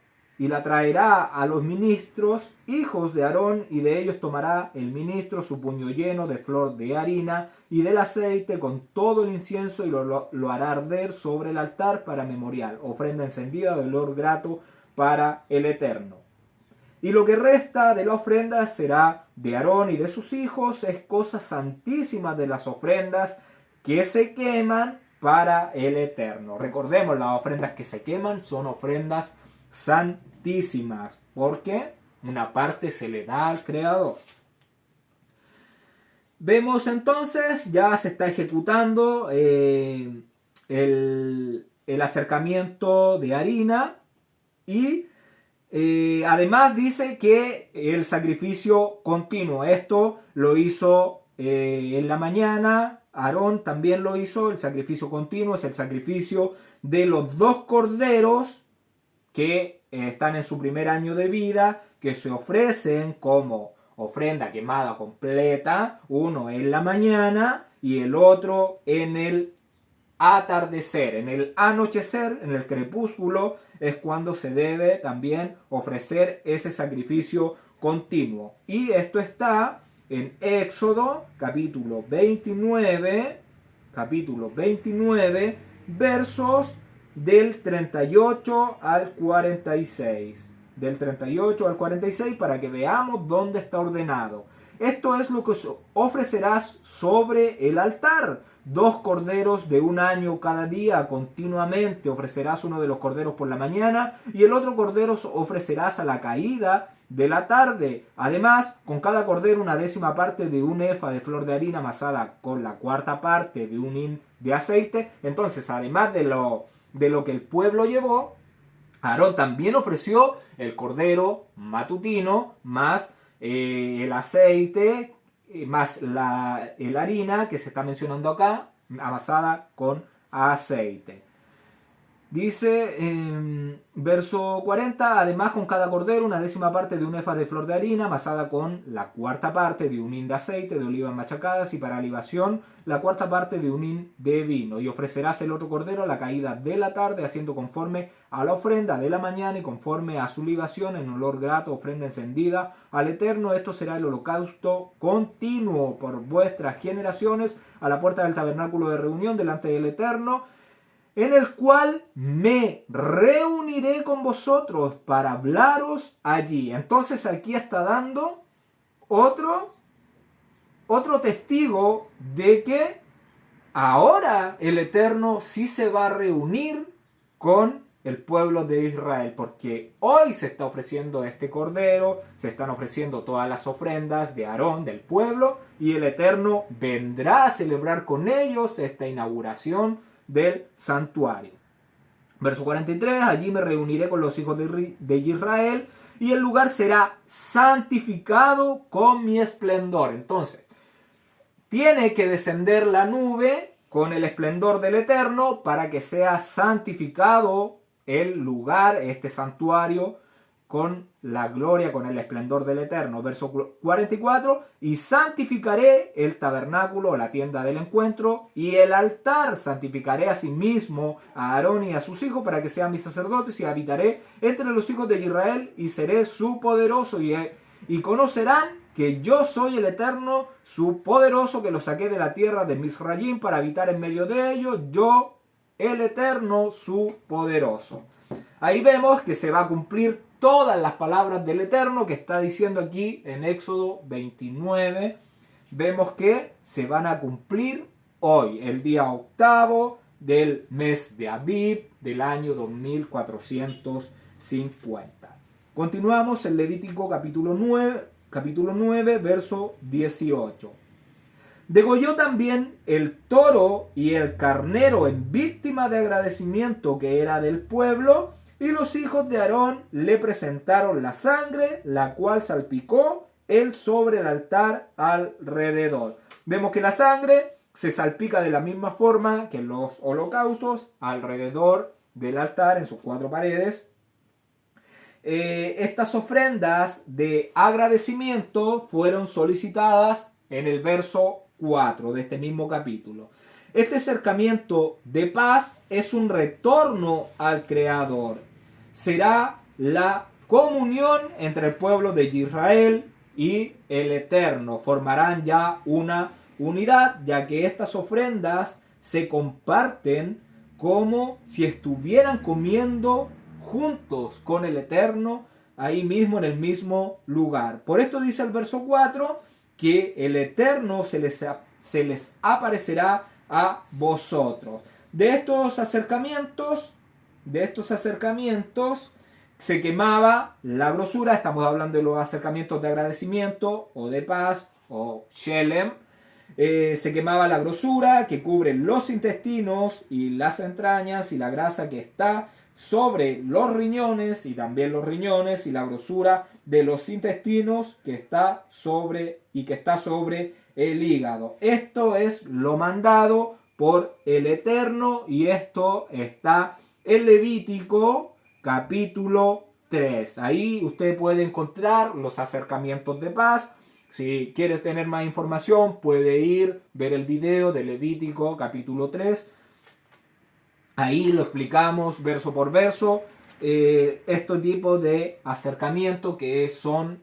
a los ministros, hijos de Aarón, y de ellos tomará el ministro su puño lleno de flor de harina y del aceite con todo el incienso y lo hará arder sobre el altar para memorial, ofrenda encendida de olor grato para el Eterno. Y lo que resta de la ofrenda será de Aarón y de sus hijos, es cosa santísima de las ofrendas que se queman para el Eterno. Recordemos, las ofrendas que se queman son ofrendas santísimas, porque una parte se le da al Creador. Vemos entonces, ya se está ejecutando el acercamiento de harina y además dice que el sacrificio continuo, esto lo hizo en la mañana. Aarón también lo hizo, el sacrificio continuo es el sacrificio de los 2 corderos que están en su primer año de vida, que se ofrecen como ofrenda quemada completa, uno en la mañana y el otro en el atardecer, en el anochecer, en el crepúsculo, es cuando se debe también ofrecer ese sacrificio continuo. Y esto está en Éxodo capítulo 29, versos del 38 al 46. del 38 al 46, para que veamos dónde está ordenado. Esto es lo que ofrecerás sobre el altar: 2 corderos de 1 año cada día continuamente. Ofrecerás uno de los corderos por la mañana y el otro cordero ofrecerás a la caída de la tarde. Además, con cada cordero 1/10 parte de un efa de flor de harina amasada con la 1/4 parte de un hin de aceite. Entonces, además de lo que el pueblo llevó, Aarón también ofreció el cordero matutino más el aceite, más la harina que se está mencionando acá, amasada con aceite. Dice verso 40, además con cada cordero 1/10 parte de un efa de flor de harina amasada con la 1/4 parte de un hin de aceite de olivas machacadas, y para libación la 1/4 parte de un hin de vino. Y ofrecerás el otro cordero a la caída de la tarde, haciendo conforme a la ofrenda de la mañana y conforme a su libación en olor grato, ofrenda encendida al Eterno. Esto será el holocausto continuo por vuestras generaciones a la puerta del tabernáculo de reunión delante del Eterno, en el cual me reuniré con vosotros para hablaros allí. Entonces aquí está dando otro testigo de que ahora el Eterno sí se va a reunir con el pueblo de Israel, porque hoy se está ofreciendo este cordero, se están ofreciendo todas las ofrendas de Aarón, del pueblo, y el Eterno vendrá a celebrar con ellos esta inauguración del santuario. Verso 43, allí me reuniré con los hijos de Israel y el lugar será santificado con mi esplendor. Entonces, tiene que descender la nube con el esplendor del Eterno para que sea santificado el lugar, este santuario, con la gloria, con el esplendor del Eterno. Verso 44, y santificaré el tabernáculo, la tienda del encuentro, y el altar. Santificaré asimismo a Aarón y a sus hijos para que sean mis sacerdotes, y habitaré entre los hijos de Israel, y seré su poderoso, y conocerán que yo soy el Eterno, su poderoso, que los saqué de la tierra de Misrayim para habitar en medio de ellos, yo, el Eterno, su poderoso. Ahí vemos que se va a cumplir todas las palabras del Eterno que está diciendo aquí en Éxodo 29. Vemos que se van a cumplir hoy, el día 8 del mes de Abib del año 2450. Continuamos en Levítico capítulo 9, verso 18. Degolló también el toro y el carnero en víctima de agradecimiento que era del pueblo, y los hijos de Aarón le presentaron la sangre, la cual salpicó él sobre el altar alrededor. Vemos que la sangre se salpica de la misma forma que en los holocaustos alrededor del altar en sus 4 paredes. Estas ofrendas de agradecimiento fueron solicitadas en el verso 4 de este mismo capítulo. Este acercamiento de paz es un retorno al Creador. Será la comunión entre el pueblo de Israel y el Eterno. Formarán ya una unidad, ya que estas ofrendas se comparten como si estuvieran comiendo juntos con el Eterno, ahí mismo en el mismo lugar. Por esto dice el verso 4 que el Eterno se les aparecerá a vosotros. De estos acercamientos se quemaba la grosura. Estamos hablando de los acercamientos de agradecimiento o de paz o Shelem. Se quemaba la grosura que cubre los intestinos y las entrañas, y la grasa que está sobre los riñones, y también los riñones, y la grosura de los intestinos que está sobre el hígado. Esto es lo mandado por el Eterno, y esto está en Levítico capítulo 3. Ahí usted puede encontrar los acercamientos de paz. Si quieres tener más información, puede ver el video de Levítico capítulo 3. Ahí lo explicamos verso por verso. Estos tipos de acercamientos que son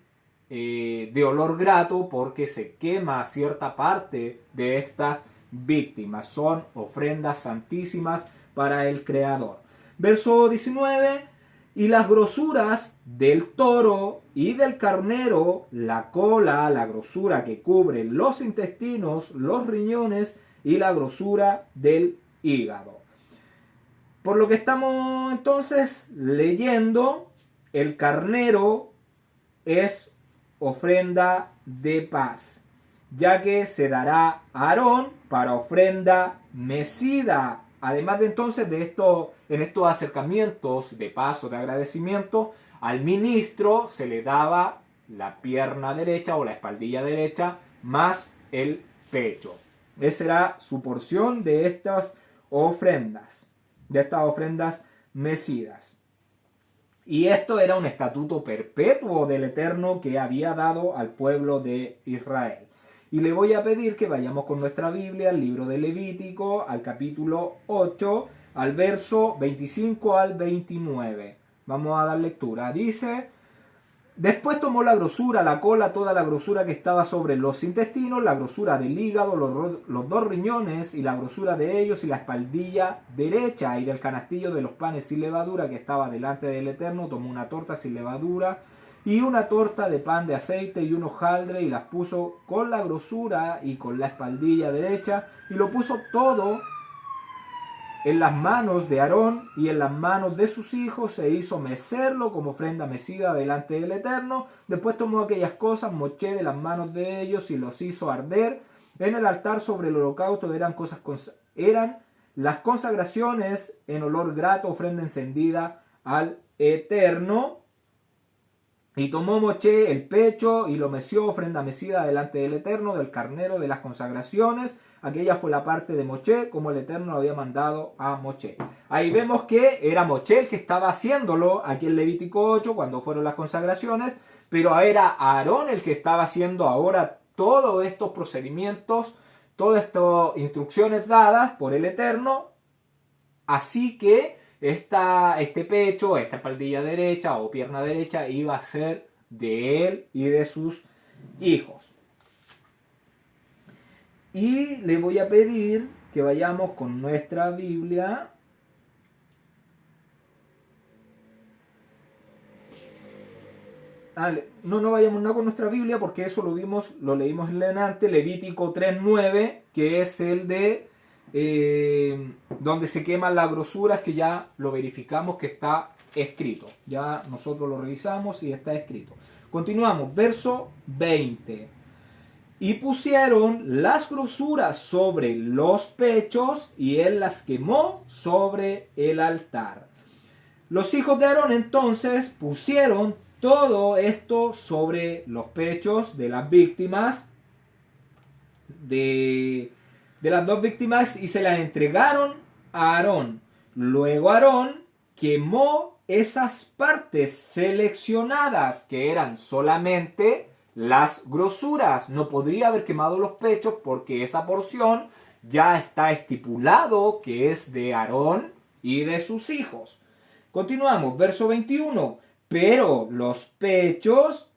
de olor grato, porque se quema cierta parte de estas víctimas. Son ofrendas santísimas para el Creador. Verso 19. Y las grosuras del toro y del carnero, la cola, la grosura que cubre los intestinos, los riñones y la grosura del hígado. Por lo que estamos entonces leyendo, el carnero es ofrenda de paz, ya que se dará a Aarón para ofrenda mecida. Además de entonces de esto, en estos acercamientos de paz o de agradecimiento, al ministro se le daba la pierna derecha o la espaldilla derecha más el pecho. Esa era su porción de estas ofrendas mecidas. Y esto era un estatuto perpetuo del Eterno que había dado al pueblo de Israel. Y le voy a pedir que vayamos con nuestra Biblia al libro de Levítico, al capítulo 8, al verso 25 al 29. Vamos a dar lectura. Dice: después tomó la grosura, la cola, toda la grosura que estaba sobre los intestinos, la grosura del hígado, los dos riñones y la grosura de ellos y la espaldilla derecha y del canastillo de los panes sin levadura que estaba delante del Eterno, tomó una torta sin levadura y una torta de pan de aceite y un hojaldre y las puso con la grosura y con la espaldilla derecha y lo puso todo en las manos de Aarón y en las manos de sus hijos, se hizo mecerlo como ofrenda mecida delante del Eterno. Después tomó aquellas cosas, moché de las manos de ellos y los hizo arder en el altar sobre el holocausto. Eran las consagraciones en olor grato, ofrenda encendida al Eterno. Y tomó Moché el pecho y lo meció, ofrenda mecida delante del Eterno, del carnero de las consagraciones. Aquella fue la parte de Moché, como el Eterno había mandado a Moché. Ahí vemos que era Moché el que estaba haciéndolo aquí en Levítico 8, cuando fueron las consagraciones, pero era Aarón el que estaba haciendo ahora todos estos procedimientos, todas estas instrucciones dadas por el Eterno. Así que este pecho, esta espaldilla derecha o pierna derecha iba a ser de él y de sus hijos. Y le voy a pedir que vayamos con nuestra Biblia no vayamos con nuestra Biblia porque eso lo leímos en antes, Levítico 3:9, que es el de donde se queman las grosuras, que ya lo verificamos que está escrito. Ya nosotros lo revisamos y está escrito. Continuamos, verso 20. Y pusieron las grosuras sobre los pechos y él las quemó sobre el altar. Los hijos de Aarón entonces pusieron todo esto sobre los pechos de las víctimas, de las dos víctimas, y se las entregaron a Aarón. Luego Aarón quemó esas partes seleccionadas que eran solamente las grosuras. No podría haber quemado los pechos porque esa porción ya está estipulado que es de Aarón y de sus hijos. Continuamos, verso 21. Pero los pechos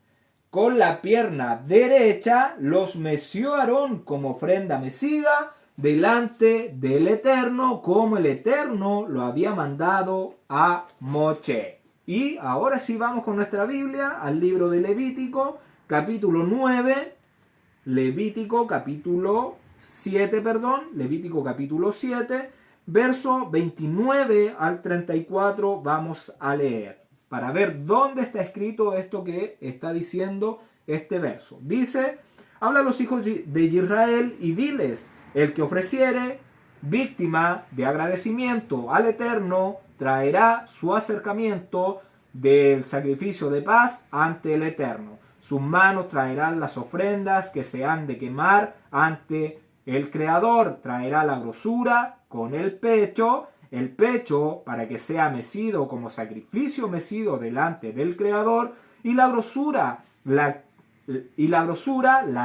con la pierna derecha los meció Aarón como ofrenda mecida delante del Eterno, como el Eterno lo había mandado a Moché. Y ahora sí vamos con nuestra Biblia al libro de Levítico, capítulo 9, Levítico capítulo 7, verso 29 al 34 vamos a leer, para ver dónde está escrito esto que está diciendo este verso. Dice: habla a los hijos de Israel y diles: el que ofreciere víctima de agradecimiento al Eterno traerá su acercamiento del sacrificio de paz ante el Eterno. Sus manos traerán las ofrendas que se han de quemar ante el Creador. Traerá la grosura con el pecho para que sea mecido como sacrificio mecido delante del Creador, y la grosura la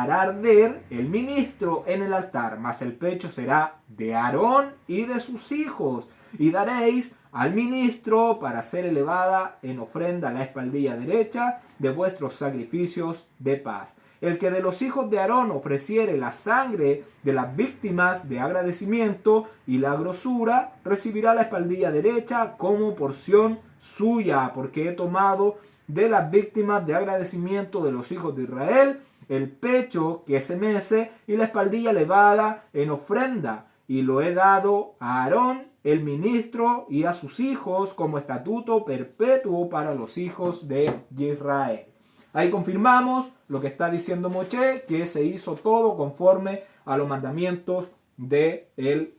hará arder el ministro en el altar, mas el pecho será de Aarón y de sus hijos, y daréis al ministro para ser elevada en ofrenda la espaldilla derecha de vuestros sacrificios de paz. El que de los hijos de Aarón ofreciere la sangre de las víctimas de agradecimiento y la grosura, recibirá la espaldilla derecha como porción suya, porque he tomado de las víctimas de agradecimiento de los hijos de Israel el pecho que se mece y la espaldilla elevada en ofrenda, y lo he dado a Aarón el ministro y a sus hijos como estatuto perpetuo para los hijos de Israel. Ahí confirmamos lo que está diciendo Moshe, que se hizo todo conforme a los mandamientos del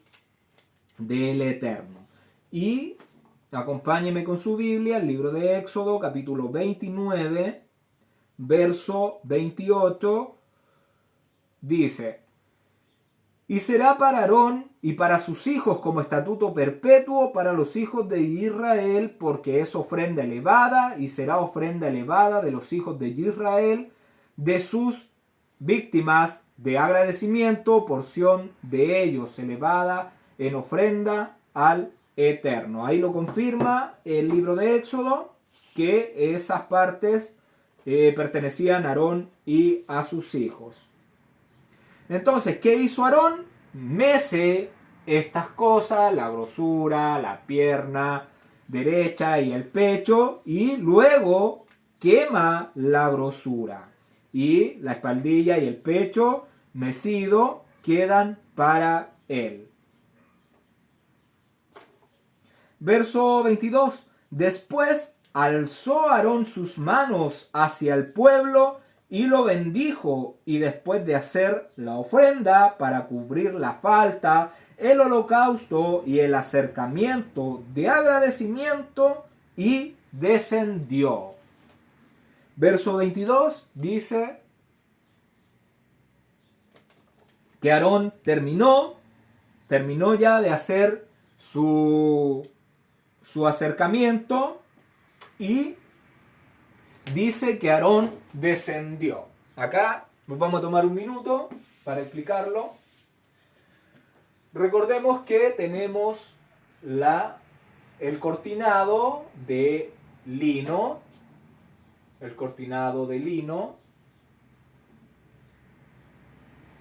Eterno. Y acompáñeme con su Biblia, el libro de Éxodo, capítulo 29, verso 28, dice: y será para Aarón y para sus hijos como estatuto perpetuo para los hijos de Israel, porque es ofrenda elevada, y será ofrenda elevada de los hijos de Israel, de sus víctimas de agradecimiento, porción de ellos elevada en ofrenda al Eterno. Ahí lo confirma el libro de Éxodo, que esas partes pertenecían a Aarón y a sus hijos. Entonces, ¿qué hizo Aarón? Mece estas cosas, la grosura, la pierna derecha y el pecho, y luego quema la grosura. Y la espaldilla y el pecho mecido quedan para él. Verso 22. Después alzó Aarón sus manos hacia el pueblo y lo bendijo, y después de hacer la ofrenda para cubrir la falta, el holocausto y el acercamiento de agradecimiento, y descendió. Verso 22 dice que Aarón terminó ya de hacer su acercamiento, y dice que Aarón descendió. Acá nos vamos a tomar un minuto para explicarlo. Recordemos que tenemos el cortinado de lino. El cortinado de lino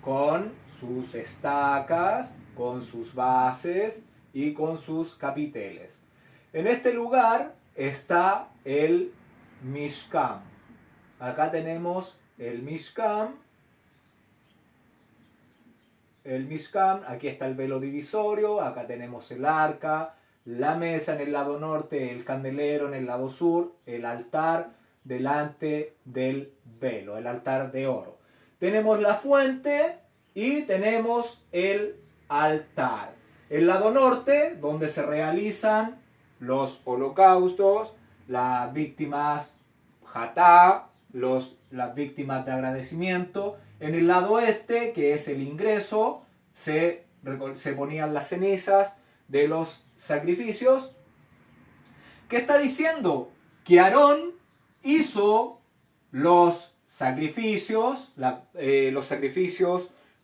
con sus estacas, con sus bases y con sus capiteles. En este lugar está el Mishkan. Acá tenemos el Mishkan. Aquí está el velo divisorio, acá tenemos el arca, la mesa en el lado norte, el candelero en el lado sur, el altar delante del velo, el altar de oro. Tenemos la fuente y tenemos el altar. El lado norte, donde se realizan los holocaustos, las víctimas Hatá, las víctimas de agradecimiento. En el lado este, que es el ingreso, se ponían las cenizas de los sacrificios. ¿Qué está diciendo? Que Aarón hizo los sacrificios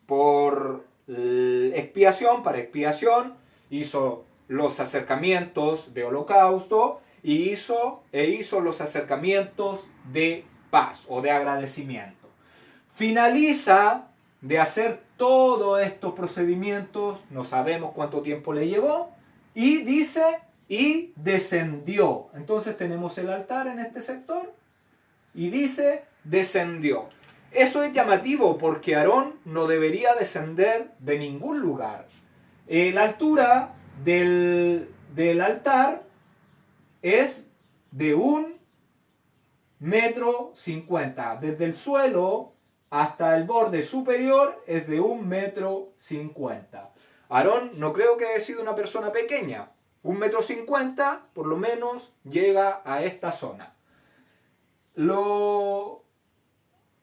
por expiación, para expiación, hizo los acercamientos de holocausto y hizo los acercamientos de paz o de agradecimiento. Finaliza de hacer todos estos procedimientos, no sabemos cuánto tiempo le llevó, y dice, y descendió. Entonces tenemos el altar en este sector, y dice, descendió. Eso es llamativo porque Aarón no debería descender de ningún lugar. La altura del altar es de 1,50 m. Desde el suelo hasta el borde superior es de 1,50 m. Aarón no creo que haya sido una persona pequeña. 1,50 m por lo menos llega a esta zona.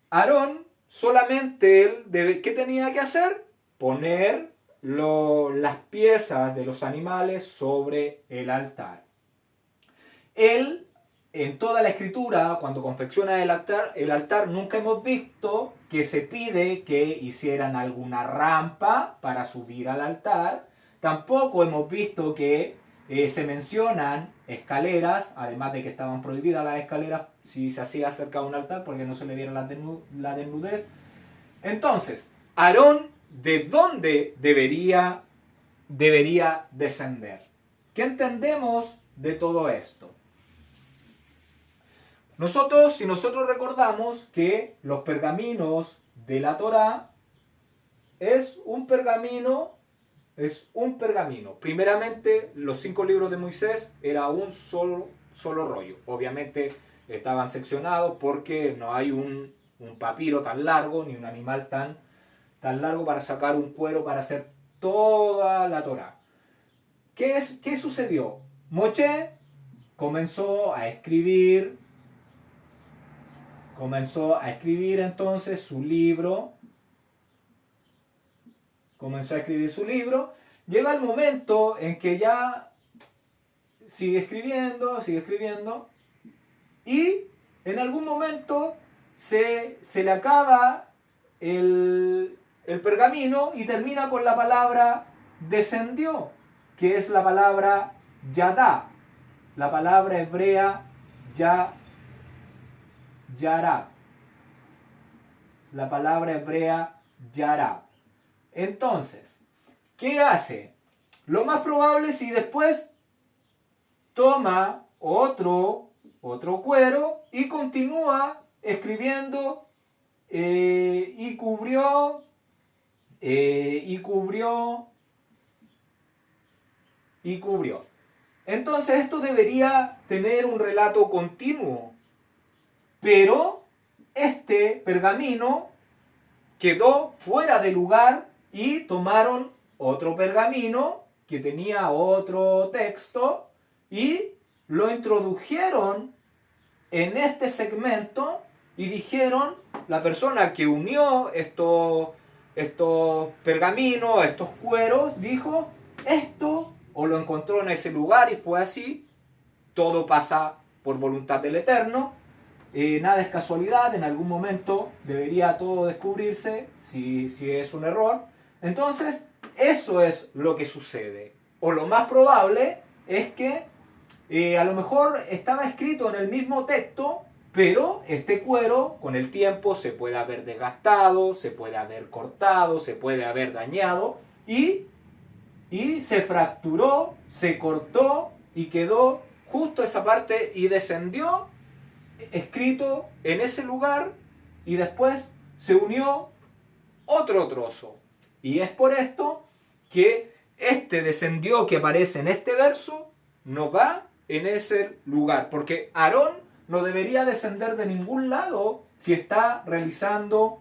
Aarón solamente ¿qué tenía que hacer? Poner las piezas de los animales sobre el altar. Él, en toda la escritura, cuando confecciona el altar, nunca hemos visto que se pide que hicieran alguna rampa para subir al altar. Tampoco hemos visto que Se mencionan escaleras, además de que estaban prohibidas las escaleras si se hacía cerca de un altar porque no se le viera la desnudez. Entonces, Aarón, ¿de dónde debería descender? ¿Qué entendemos de todo esto? Si nosotros recordamos que los pergaminos de la Torá es un pergamino. Primeramente, los 5 libros de Moisés era un solo rollo. Obviamente estaban seccionados porque no hay un papiro tan largo ni un animal tan largo para sacar un cuero para hacer toda la Torá. ¿Qué sucedió? Moshe comenzó a escribir entonces su libro. Comenzó a escribir su libro. Llega el momento en que ya sigue escribiendo. Y en algún momento se le acaba el pergamino y termina con la palabra descendió, que es la palabra yadá, la palabra hebrea yará, la palabra hebrea yará. Entonces, ¿qué hace? Lo más probable es si después toma otro cuero y continúa escribiendo y cubrió. Entonces esto debería tener un relato continuo, pero este pergamino quedó fuera de lugar y tomaron otro pergamino que tenía otro texto y lo introdujeron en este segmento y dijeron, la persona que unió estos pergaminos, estos cueros, dijo, esto, o lo encontró en ese lugar y fue así, todo pasa por voluntad del Eterno. Nada es casualidad, en algún momento debería todo descubrirse si es un error. Entonces, eso es lo que sucede. O lo más probable es que a lo mejor estaba escrito en el mismo texto, pero este cuero con el tiempo se puede haber desgastado, se puede haber cortado, se puede haber dañado y se fracturó, se cortó y quedó justo esa parte y descendió escrito en ese lugar y después se unió otro trozo. Y es por esto que este descendió que aparece en este verso no va en ese lugar, porque Aarón no debería descender de ningún lado si está realizando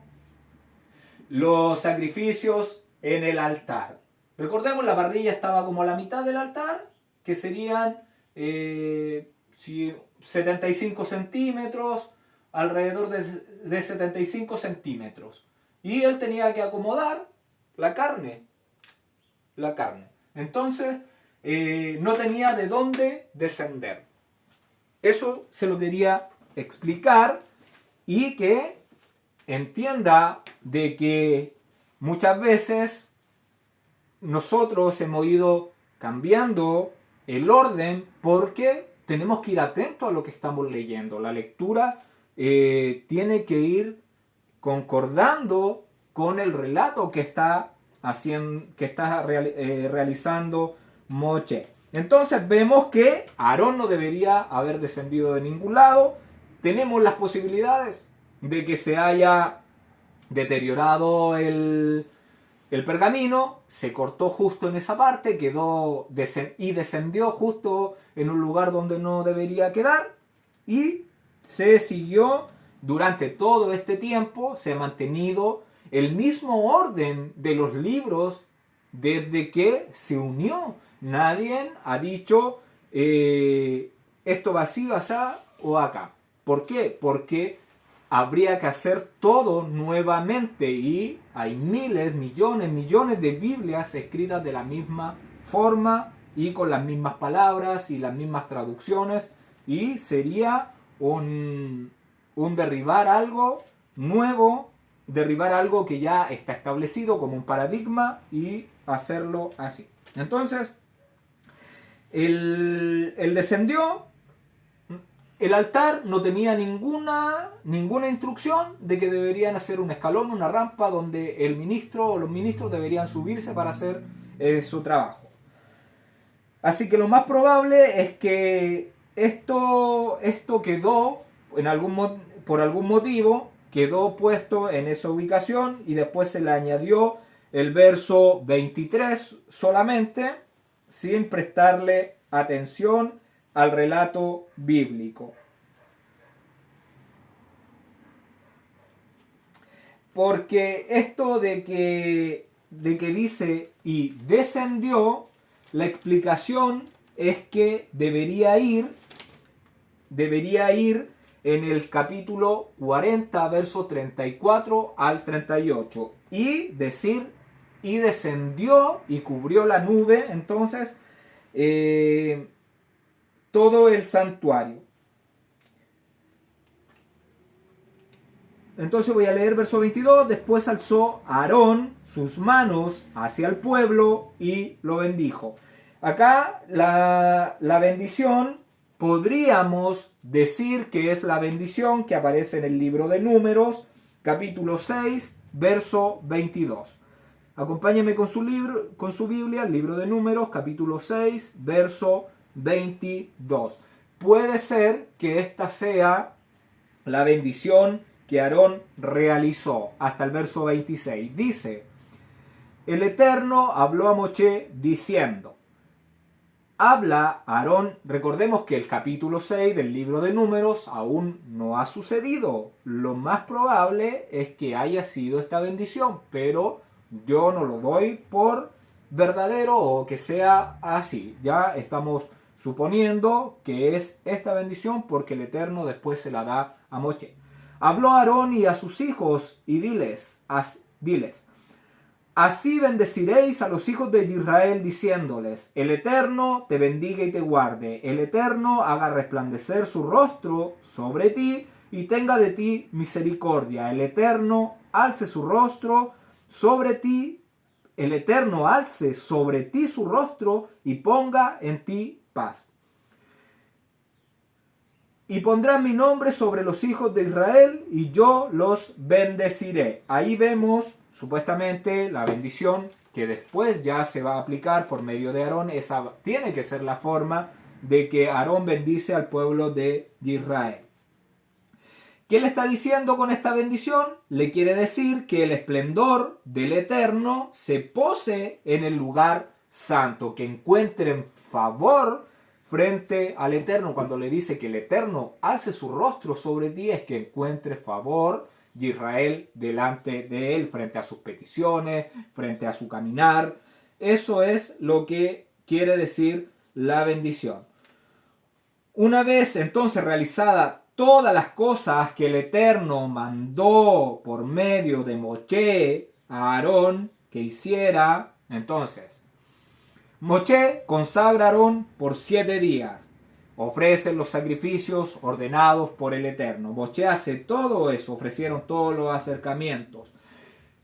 los sacrificios en el altar. Recordemos, la parrilla estaba como a la mitad del altar, que serían 75 centímetros, alrededor de 75 centímetros. Y él tenía que acomodar la carne. Entonces, no tenía de dónde descender. Eso se lo quería explicar y que entienda de que muchas veces nosotros hemos ido cambiando el orden porque tenemos que ir atentos a lo que estamos leyendo. La lectura tiene que ir concordando con el relato que está realizando Moshe. Entonces vemos que Aarón no debería haber descendido de ningún lado. Tenemos las posibilidades de que se haya deteriorado el pergamino, se cortó justo en esa parte, y descendió justo en un lugar donde no debería quedar, y se siguió durante todo este tiempo, se ha mantenido el mismo orden de los libros desde que se unió. Nadie ha dicho esto va así, va allá o acá. ¿Por qué? Porque habría que hacer todo nuevamente y hay miles, millones de Biblias escritas de la misma forma y con las mismas palabras y las mismas traducciones, y sería un derribar algo nuevo, derribar algo que ya está establecido como un paradigma y hacerlo así. Entonces, Él descendió. El altar no tenía ninguna instrucción de que deberían hacer un escalón, una rampa donde el ministro o los ministros deberían subirse para hacer su trabajo. Así que lo más probable es que esto quedó, por algún motivo, quedó puesto en esa ubicación y después se le añadió el verso 23 solamente, sin prestarle atención al relato bíblico. Porque esto de que dice y descendió, la explicación es que debería ir en el capítulo 40, verso 34 al 38. Y decir, y descendió y cubrió la nube, entonces, todo el santuario. Entonces voy a leer verso 22. Después alzó Aarón sus manos hacia el pueblo y lo bendijo. Acá la bendición podríamos decir que es la bendición que aparece en el libro de Números, capítulo 6, verso 22. Acompáñenme con su Biblia, el libro de Números, capítulo 6, verso 22. Puede ser que esta sea la bendición que Aarón realizó hasta el verso 26. Dice: el Eterno habló a Moshe diciendo. Habla Aarón, recordemos que el capítulo 6 del libro de Números aún no ha sucedido. Lo más probable es que haya sido esta bendición, pero yo no lo doy por verdadero o que sea así. Ya estamos suponiendo que es esta bendición porque el Eterno después se la da a Moshe. Habló a Aarón y a sus hijos y diles, así bendeciréis a los hijos de Israel diciéndoles, el Eterno te bendiga y te guarde, el Eterno haga resplandecer su rostro sobre ti y tenga de ti misericordia, el Eterno alce su rostro sobre ti, el Eterno alce sobre ti su rostro y ponga en ti paz. Y pondrán mi nombre sobre los hijos de Israel y yo los bendeciré. Ahí vemos supuestamente la bendición que después ya se va a aplicar por medio de Aarón. Esa tiene que ser la forma de que Aarón bendice al pueblo de Israel. ¿Qué le está diciendo con esta bendición? Le quiere decir que el esplendor del Eterno se pose en el lugar santo, que encuentren favor frente al Eterno. Cuando le dice que el Eterno alce su rostro sobre ti, es que encuentre favor de Israel delante de él, frente a sus peticiones, frente a su caminar. Eso es lo que quiere decir la bendición. Una vez entonces realizada todas las cosas que el Eterno mandó por medio de Moshe a Aarón que hiciera, entonces Moshe consagra a Aarón por 7 días. Ofrecen los sacrificios ordenados por el Eterno. Moshe hace todo eso, ofrecieron todos los acercamientos.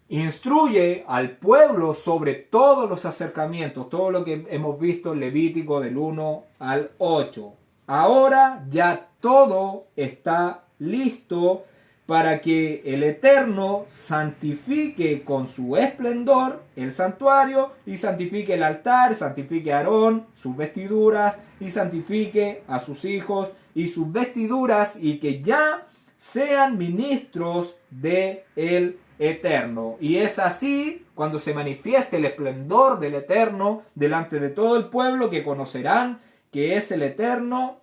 Instruye al pueblo sobre todos los acercamientos, todo lo que hemos visto en Levítico del 1 al 8. Ahora ya todo está listo para que el Eterno santifique con su esplendor el santuario y santifique el altar, santifique a Aarón, sus vestiduras y santifique a sus hijos y sus vestiduras y que ya sean ministros de el Eterno. Y es así cuando se manifieste el esplendor del Eterno delante de todo el pueblo que conocerán que es el Eterno.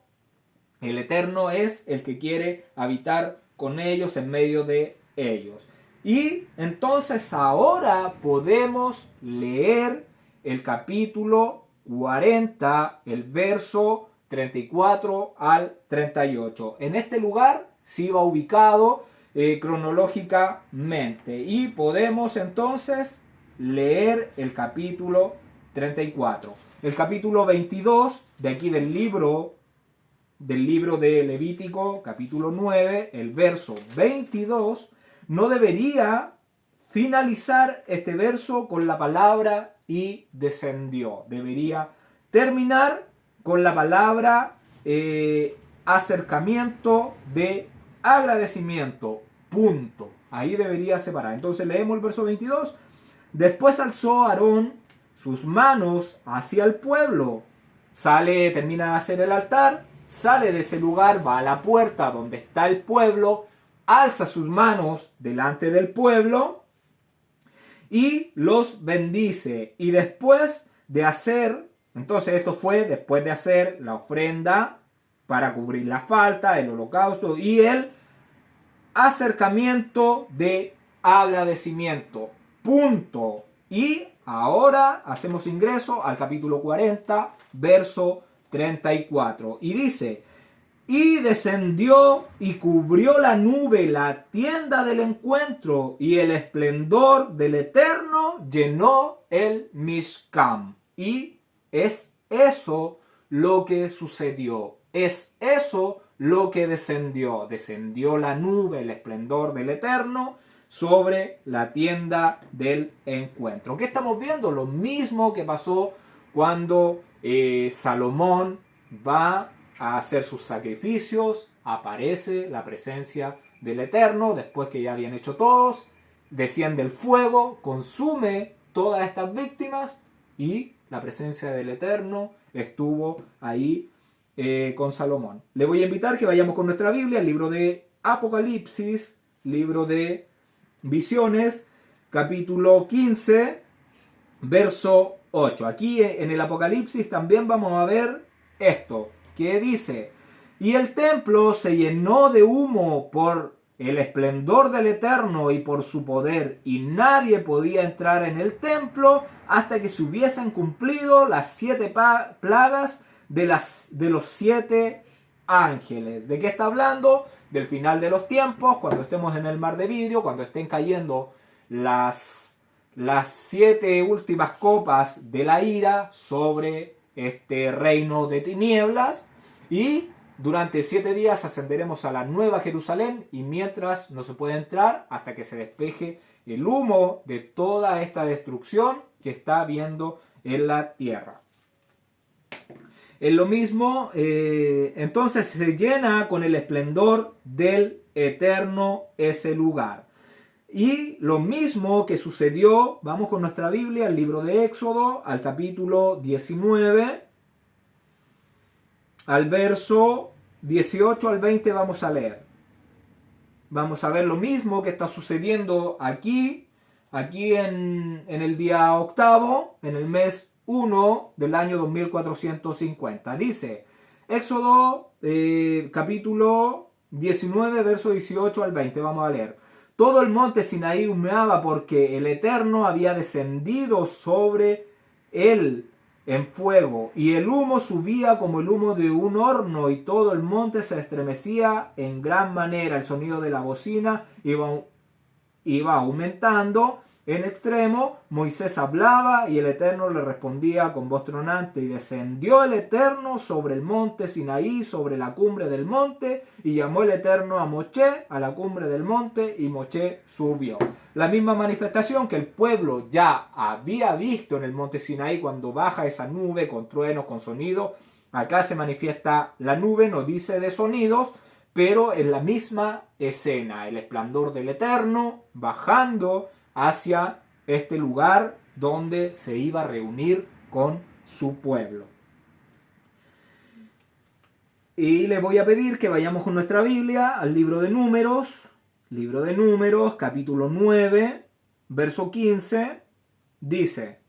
El Eterno es el que quiere habitar con ellos, en medio de ellos. Y entonces ahora podemos leer el capítulo 40, el verso 34 al 38. En este lugar se iba ubicado cronológicamente. Y podemos entonces leer el capítulo 34. El capítulo 22 de aquí del libro de Levítico, capítulo 9, el verso 22, no debería finalizar este verso con la palabra y descendió. Debería terminar con la palabra acercamiento de agradecimiento. Punto. Ahí debería separar. Entonces leemos el verso 22. Después alzó Aarón sus manos hacia el pueblo. Termina de hacer el altar, sale de ese lugar, va a la puerta donde está el pueblo, alza sus manos delante del pueblo y los bendice. Y después de hacer, entonces esto fue después de hacer la ofrenda para cubrir la falta, el holocausto y el acercamiento de agradecimiento. Punto. Y ahora hacemos ingreso al capítulo 40, verso 34. Y dice: y descendió y cubrió la nube la tienda del encuentro, y el esplendor del Eterno llenó el Mishkan. Y es eso lo que sucedió. Es eso lo que descendió. Descendió la nube, el esplendor del Eterno, sobre la tienda del encuentro. ¿Qué estamos viendo? Lo mismo que pasó cuando Salomón va a hacer sus sacrificios, aparece la presencia del Eterno, después que ya habían hecho todos, desciende el fuego, consume todas estas víctimas y la presencia del Eterno estuvo ahí con Salomón. Le voy a invitar que vayamos con nuestra Biblia, el libro de Apocalipsis, libro de Visiones, capítulo 15, verso 8. Aquí en el Apocalipsis también vamos a ver esto, que dice: y el templo se llenó de humo por el esplendor del Eterno y por su poder, y nadie podía entrar en el templo hasta que se hubiesen cumplido las 7 plagas de los 7 ángeles. ¿De qué está hablando? Del final de los tiempos, cuando estemos en el mar de vidrio, cuando estén cayendo las 7 últimas copas de la ira sobre este reino de tinieblas, y durante 7 días ascenderemos a la nueva Jerusalén, y mientras no se puede entrar hasta que se despeje el humo de toda esta destrucción que está habiendo en la tierra. Es lo mismo, entonces se llena con el esplendor del Eterno ese lugar. Y lo mismo que sucedió, vamos con nuestra Biblia, al libro de Éxodo, al capítulo 19, al verso 18 al 20 vamos a leer. Vamos a ver lo mismo que está sucediendo aquí en el día octavo, en el mes 1 del año 2450. Dice, Éxodo capítulo 19, verso 18 al 20. Vamos a leer. Todo el monte Sinaí humeaba porque el Eterno había descendido sobre él en fuego, y el humo subía como el humo de un horno, y todo el monte se estremecía en gran manera. El sonido de la bocina iba aumentando en extremo. Moisés hablaba y el Eterno le respondía con voz tronante, y descendió el Eterno sobre el monte Sinaí, sobre la cumbre del monte, y llamó el Eterno a Moshe a la cumbre del monte, y Moshe subió. La misma manifestación que el pueblo ya había visto en el monte Sinaí cuando baja esa nube con truenos, con sonido. Acá se manifiesta la nube, no dice de sonidos, pero es la misma escena, el esplendor del Eterno bajando hacia este lugar donde se iba a reunir con su pueblo. Y le voy a pedir que vayamos con nuestra Biblia al libro de Números, capítulo 9, verso 15, dice: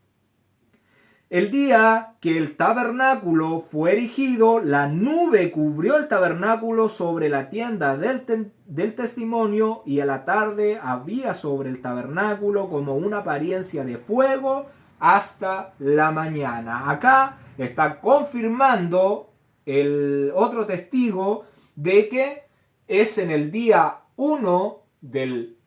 el día que el tabernáculo fue erigido, la nube cubrió el tabernáculo sobre la tienda del testimonio, y a la tarde había sobre el tabernáculo como una apariencia de fuego hasta la mañana. Acá está confirmando el otro testigo de que es en el día 1 del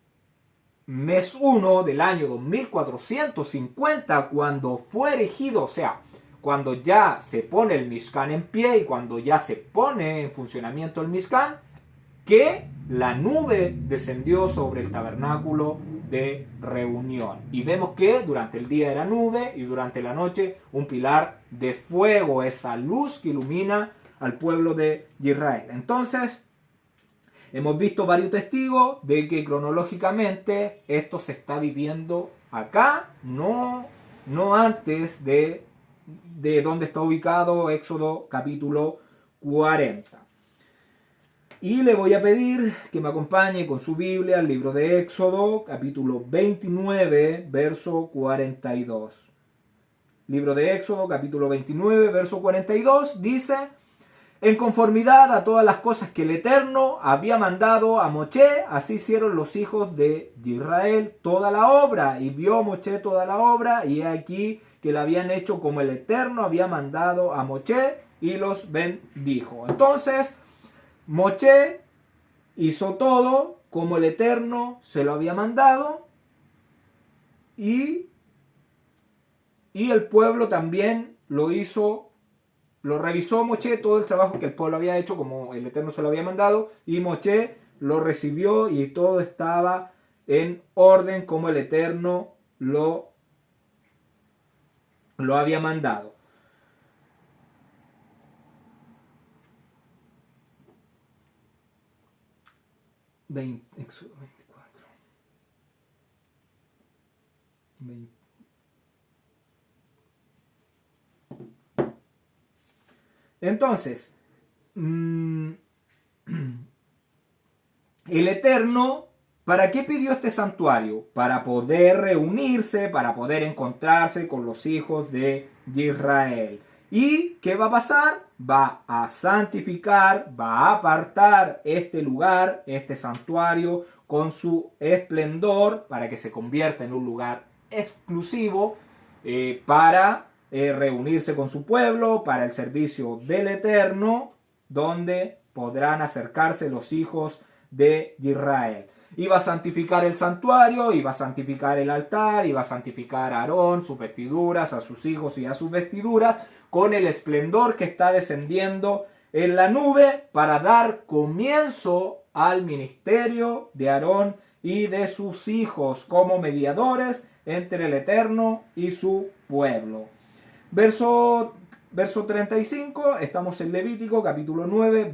mes 1 del año 2450 cuando fue erigido, o sea, cuando ya se pone el Mishkan en pie y cuando ya se pone en funcionamiento el Mishkan, que la nube descendió sobre el tabernáculo de reunión. Y vemos que durante el día era nube y durante la noche un pilar de fuego, esa luz que ilumina al pueblo de Israel. Entonces, hemos visto varios testigos de que cronológicamente esto se está viviendo acá, no antes de donde está ubicado Éxodo capítulo 40. Y le voy a pedir que me acompañe con su Biblia al libro de Éxodo, capítulo 29, verso 42. Libro de Éxodo, capítulo 29, verso 42, dice: en conformidad a todas las cosas que el Eterno había mandado a Moshe, así hicieron los hijos de Israel toda la obra. Y vio Moshe toda la obra, y aquí que la habían hecho como el Eterno había mandado a Moshe, y los bendijo. Entonces, Moshe hizo todo como el Eterno se lo había mandado, y el pueblo también lo hizo, lo revisó Moshe, todo el trabajo que el pueblo había hecho como el Eterno se lo había mandado, y Moshe lo recibió y todo estaba en orden como el Eterno lo había mandado. Éxodo 24. 20. Entonces, el Eterno, ¿para qué pidió este santuario? Para poder reunirse, para poder encontrarse con los hijos de Israel. ¿Y qué va a pasar? Va a santificar, va a apartar este lugar, este santuario, con su esplendor, para que se convierta en un lugar exclusivo para reunirse con su pueblo, para el servicio del Eterno, donde podrán acercarse los hijos de Israel. Iba a santificar el santuario, iba a santificar el altar, iba a santificar a Aarón, sus vestiduras, a sus hijos y a sus vestiduras, con el esplendor que está descendiendo en la nube para dar comienzo al ministerio de Aarón y de sus hijos como mediadores entre el Eterno y su pueblo. Verso 35, estamos en Levítico, capítulo 9,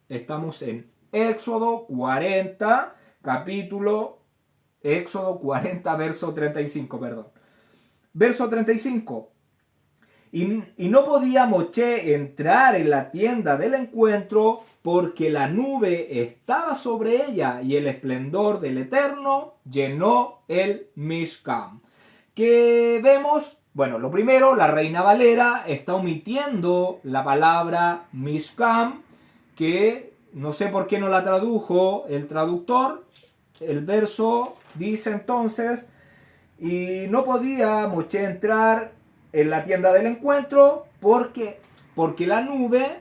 estamos en Éxodo 40, Éxodo 40, verso 35, perdón. Verso 35. Y no podía Moshe entrar en la tienda del encuentro porque la nube estaba sobre ella y el esplendor del Eterno llenó el Mishkan. ¿Qué vemos? Bueno, lo primero, la Reina Valera está omitiendo la palabra Mishkan, que no sé por qué no la tradujo el traductor. El verso dice entonces: y no podía Moshe entrar en la tienda del encuentro porque la nube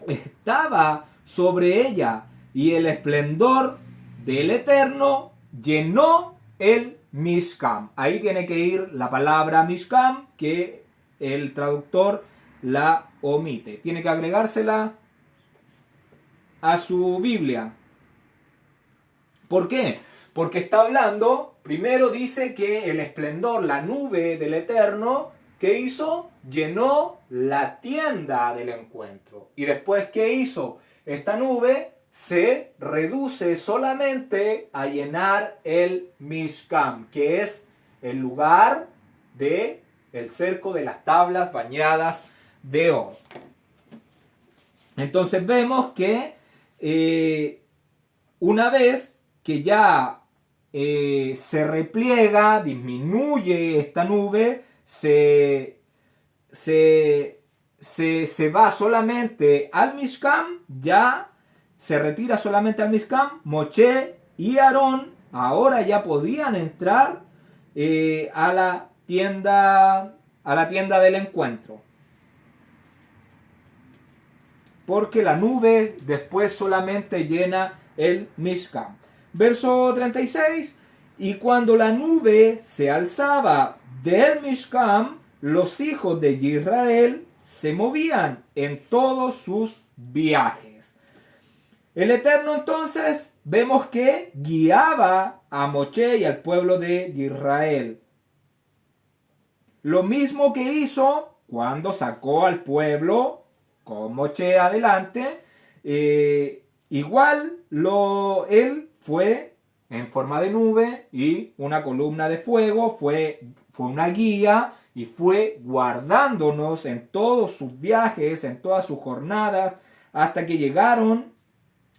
estaba sobre ella y el esplendor del Eterno llenó el Mishkan. Ahí tiene que ir la palabra Mishkan, que el traductor la omite. Tiene que agregársela a su Biblia. ¿Por qué? Porque está hablando, primero dice que el esplendor, la nube del Eterno, ¿qué hizo? Llenó la tienda del encuentro. Y después, ¿qué hizo? Esta nube se reduce solamente a llenar el Mishkan, que es el lugar del cerco de las tablas bañadas de oro. Entonces vemos que una vez que ya se repliega, disminuye esta nube, se va solamente al Mishkan, ya se retira solamente al Mishkan. Moshe y Aarón ahora ya podían entrar a la tienda del encuentro, porque la nube después solamente llena el Mishkan. Verso 36. Y cuando la nube se alzaba del Mishkan, los hijos de Israel se movían en todos sus viajes. El Eterno entonces vemos que guiaba a Moshe y al pueblo de Israel. Lo mismo que hizo cuando sacó al pueblo con Moshe adelante, igual él fue en forma de nube y una columna de fuego, fue una guía y fue guardándonos en todos sus viajes, en todas sus jornadas, hasta que llegaron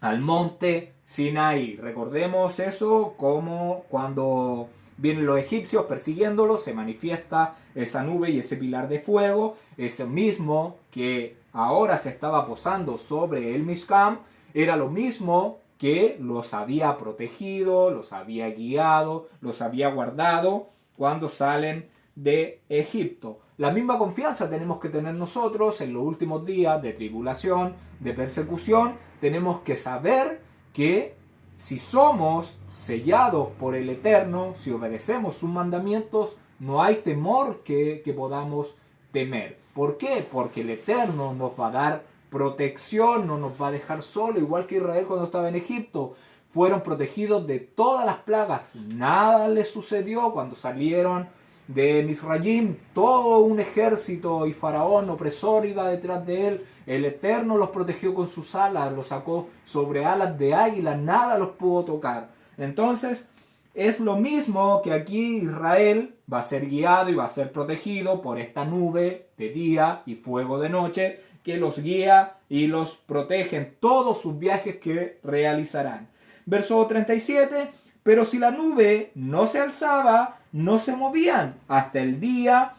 al monte Sinaí. Recordemos eso, como cuando vienen los egipcios persiguiéndolos, se manifiesta esa nube y ese pilar de fuego, ese mismo que ahora se estaba posando sobre el Mishkan, era lo mismo que los había protegido, los había guiado, los había guardado cuando salen de Egipto. La misma confianza tenemos que tener nosotros en los últimos días de tribulación, de persecución. Tenemos que saber que si somos sellados por el Eterno, si obedecemos sus mandamientos, no hay temor que podamos temer. ¿Por qué? Porque el Eterno nos va a dar protección, no nos va a dejar solo, igual que Israel cuando estaba en Egipto. Fueron protegidos de todas las plagas. Nada les sucedió cuando salieron de Misrayim. Todo un ejército y faraón opresor iba detrás de él. El Eterno los protegió con sus alas, los sacó sobre alas de águila, nada los pudo tocar. Entonces, es lo mismo que aquí Israel va a ser guiado y va a ser protegido por esta nube de día y fuego de noche que los guía y los protege en todos sus viajes que realizarán. Verso 37, pero si la nube no se alzaba, no se movían hasta el día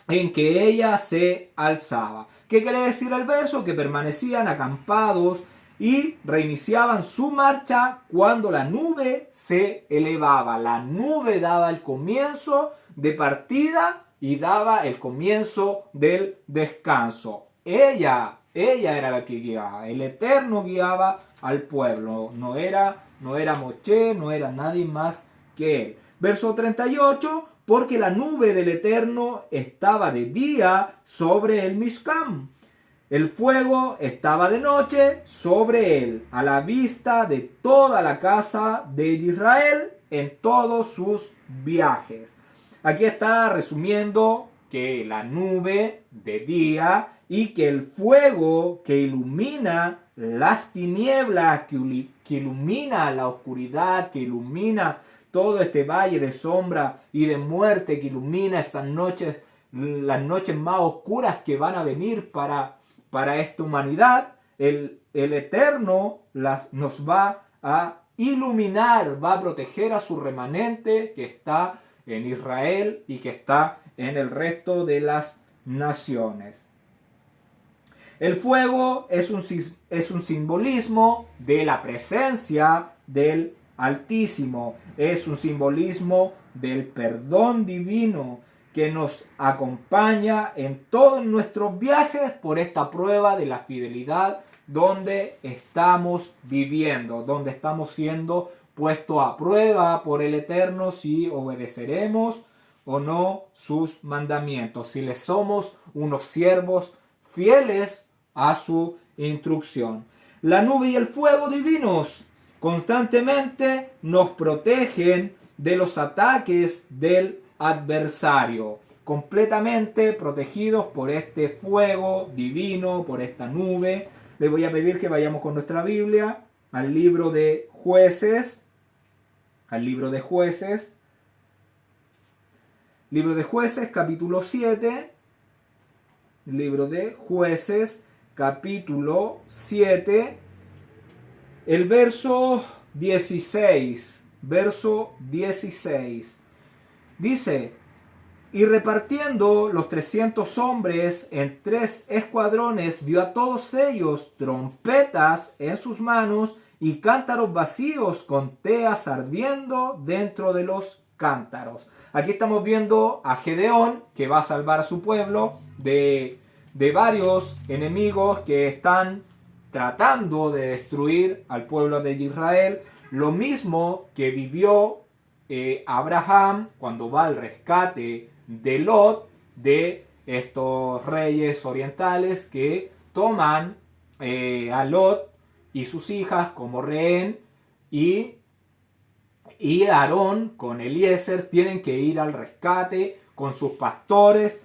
en que ella se alzaba. ¿Qué quiere decir el verso? Que permanecían acampados y reiniciaban su marcha cuando la nube se elevaba. La nube daba el comienzo de partida y daba el comienzo del descanso. Ella era la que guiaba. El Eterno guiaba al pueblo. No era Moshe, no era nadie más que él. Verso 38, porque la nube del Eterno estaba de día sobre el Mishkan. El fuego estaba de noche sobre él, a la vista de toda la casa de Israel en todos sus viajes. Aquí está resumiendo que la nube de día y que el fuego que ilumina las tinieblas, que ilumina la oscuridad, que ilumina todo este valle de sombra y de muerte, que ilumina estas noches, las noches más oscuras que van a venir para esta humanidad, el Eterno nos va a iluminar, va a proteger a su remanente que está en Israel y que está en el resto de las naciones. El fuego es un simbolismo de la presencia del Altísimo, es un simbolismo del perdón divino que nos acompaña en todos nuestros viajes por esta prueba de la fidelidad donde estamos viviendo, donde estamos siendo puestos a prueba por el Eterno si obedeceremos o no sus mandamientos, si le somos unos siervos fieles a su instrucción. La nube y el fuego divinos constantemente nos protegen de los ataques del adversario, completamente protegidos por este fuego divino, por esta nube. Les voy a pedir que vayamos con nuestra Biblia al libro de Jueces, libro de Jueces capítulo 7, libro de Jueces capítulo 7, el verso 16, dice: y repartiendo los 300 hombres en 3 escuadrones, dio a todos ellos trompetas en sus manos y cántaros vacíos con teas ardiendo dentro de los cántaros. Aquí estamos viendo a Gedeón, que va a salvar a su pueblo de varios enemigos que están tratando de destruir al pueblo de Israel. Lo mismo que vivió Abraham cuando va al rescate de Lot, de estos reyes orientales que toman a Lot y sus hijas como rehén, y Aarón con Eliezer tienen que ir al rescate con sus pastores.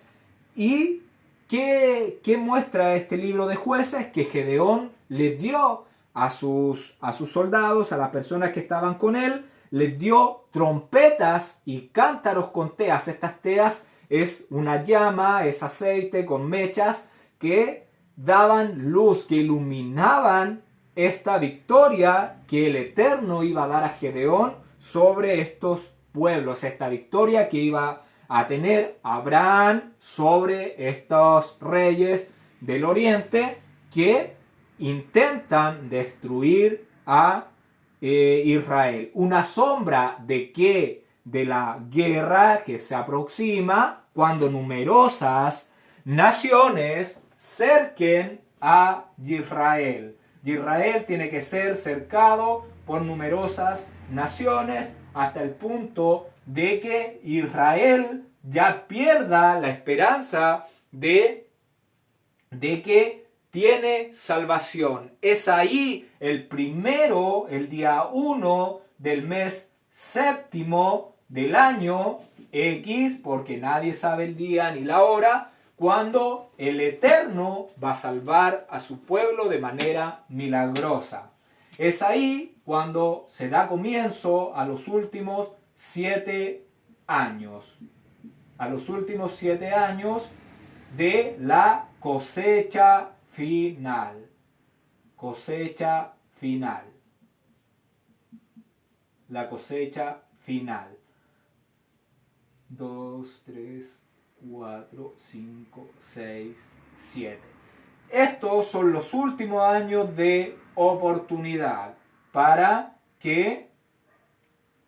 ¿Y qué muestra este libro de Jueces? Que Gedeón les dio a sus soldados, a las personas que estaban con él, les dio trompetas y cántaros con teas. Estas teas es una llama, es aceite con mechas que daban luz, que iluminaban esta victoria que el Eterno iba a dar a Gedeón sobre estos pueblos, esta victoria que iba a tener Abraham sobre estos reyes del oriente que intentan destruir a Israel. Una sombra de que de la guerra que se aproxima cuando numerosas naciones cerquen a Israel. Israel tiene que ser cercado por numerosas naciones hasta el punto de que Israel ya pierda la esperanza de que tiene salvación. Es ahí el día 1 del mes séptimo del año X, porque nadie sabe el día ni la hora, cuando el Eterno va a salvar a su pueblo de manera milagrosa. Es ahí cuando se da comienzo a los últimos 7 años. A los últimos 7 años de la cosecha final. Cosecha final. La cosecha final. 2, 3, 4, 5, 6, 7. Estos son los últimos años de oportunidad para que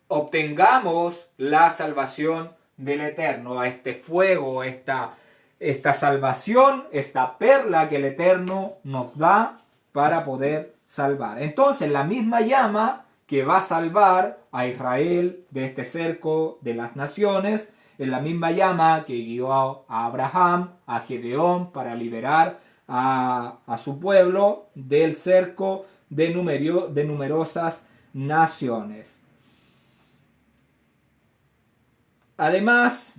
obtengamos la salvación del Eterno, este fuego, esta salvación, esta perla que el Eterno nos da para poder salvar. Entonces la misma llama que va a salvar a Israel de este cerco de las naciones es la misma llama que guió a Abraham, a Gedeón para liberar a su pueblo del cerco de numerosas naciones. Además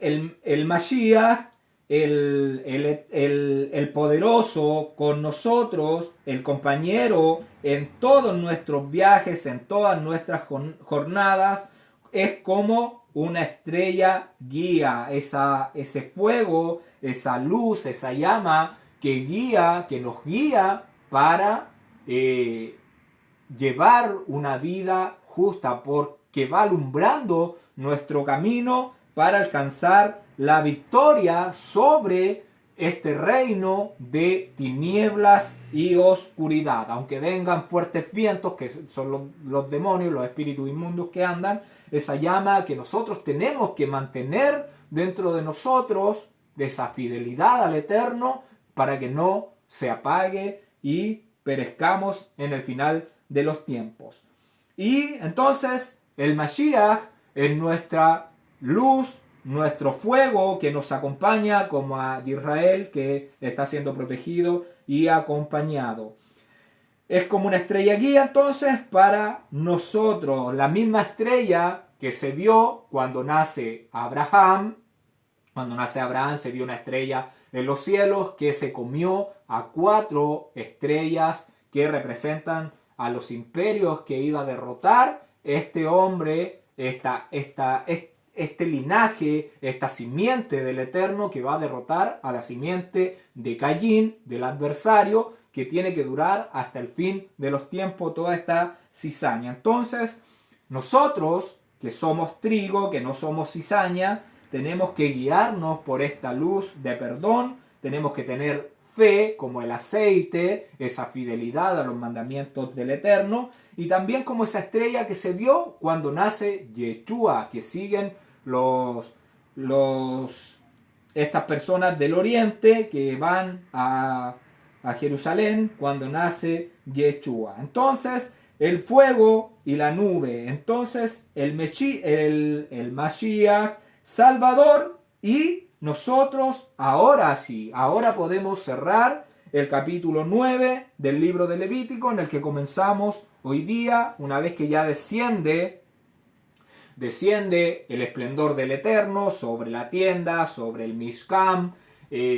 el Mashiach, el poderoso con nosotros, el compañero en todos nuestros viajes, en todas nuestras jornadas, es como una estrella guía, ese fuego, esa luz, esa llama que nos guía para llevar una vida justa, porque va alumbrando nuestro camino para alcanzar la victoria sobre este reino de tinieblas y oscuridad. Aunque vengan fuertes vientos, que son los demonios, los espíritus inmundos que andan, esa llama que nosotros tenemos que mantener dentro de nosotros, de esa fidelidad al Eterno, para que no se apague y perezcamos en el final de los tiempos. Y entonces el Mashiach es nuestra luz, nuestro fuego que nos acompaña, como a Israel que está siendo protegido y acompañado. Es como una estrella guía entonces para nosotros, la misma estrella que se vio cuando nace Abraham. Cuando nace Abraham se vio una estrella en los cielos que se comió a 4 estrellas que representan a los imperios que iba a derrotar este hombre, este linaje, esta simiente del Eterno que va a derrotar a la simiente de Caín, del adversario, que tiene que durar hasta el fin de los tiempos toda esta cizaña. Entonces, nosotros que somos trigo, que no somos cizaña, tenemos que guiarnos por esta luz de perdón, tenemos que tener fe como el aceite, esa fidelidad a los mandamientos del Eterno, y también como esa estrella que se vio cuando nace Yeshua, que siguen estas personas del oriente que van a Jerusalén cuando nace Yeshua. Entonces, el fuego y la nube. Entonces, el Mashiach, Salvador, y nosotros ahora sí, ahora podemos cerrar el capítulo 9 del libro de Levítico, en el que comenzamos hoy día, una vez que ya desciende el esplendor del Eterno sobre la tienda, sobre el Mishkan.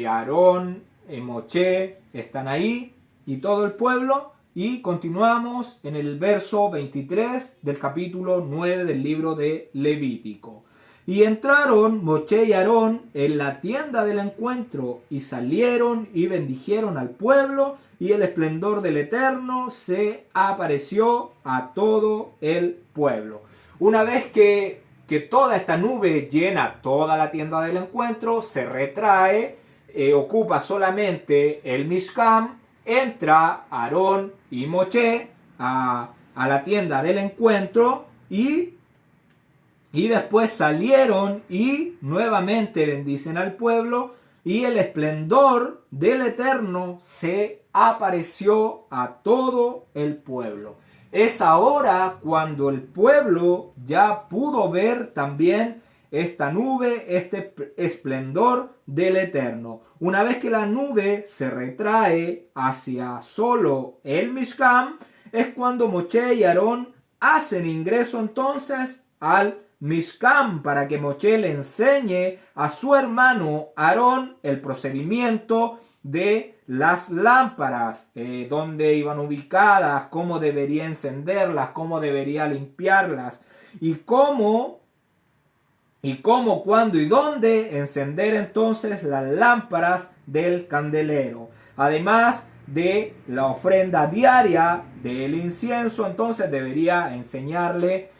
Aarón, Moshe están ahí y todo el pueblo. Y continuamos en el verso 23 del capítulo 9 del libro de Levítico. Y entraron Moshe y Aarón en la tienda del encuentro y salieron y bendijeron al pueblo, y el esplendor del Eterno se apareció a todo el pueblo. Una vez que toda esta nube llena toda la tienda del encuentro, se retrae, ocupa solamente el Mishkan, entra Aarón y Moshe a la tienda del encuentro y después salieron y nuevamente bendicen al pueblo, y el esplendor del Eterno se apareció a todo el pueblo. Es ahora cuando el pueblo ya pudo ver también esta nube, este esplendor del Eterno. Una vez que la nube se retrae hacia solo el Mishkan, es cuando Moshe y Aarón hacen ingreso entonces al Mishkan, para que Moshe le enseñe a su hermano Aarón el procedimiento de las lámparas, dónde iban ubicadas, cómo debería encenderlas, cómo debería limpiarlas, y cómo, cuándo y dónde encender entonces las lámparas del candelero. Además de la ofrenda diaria del incienso, entonces debería enseñarle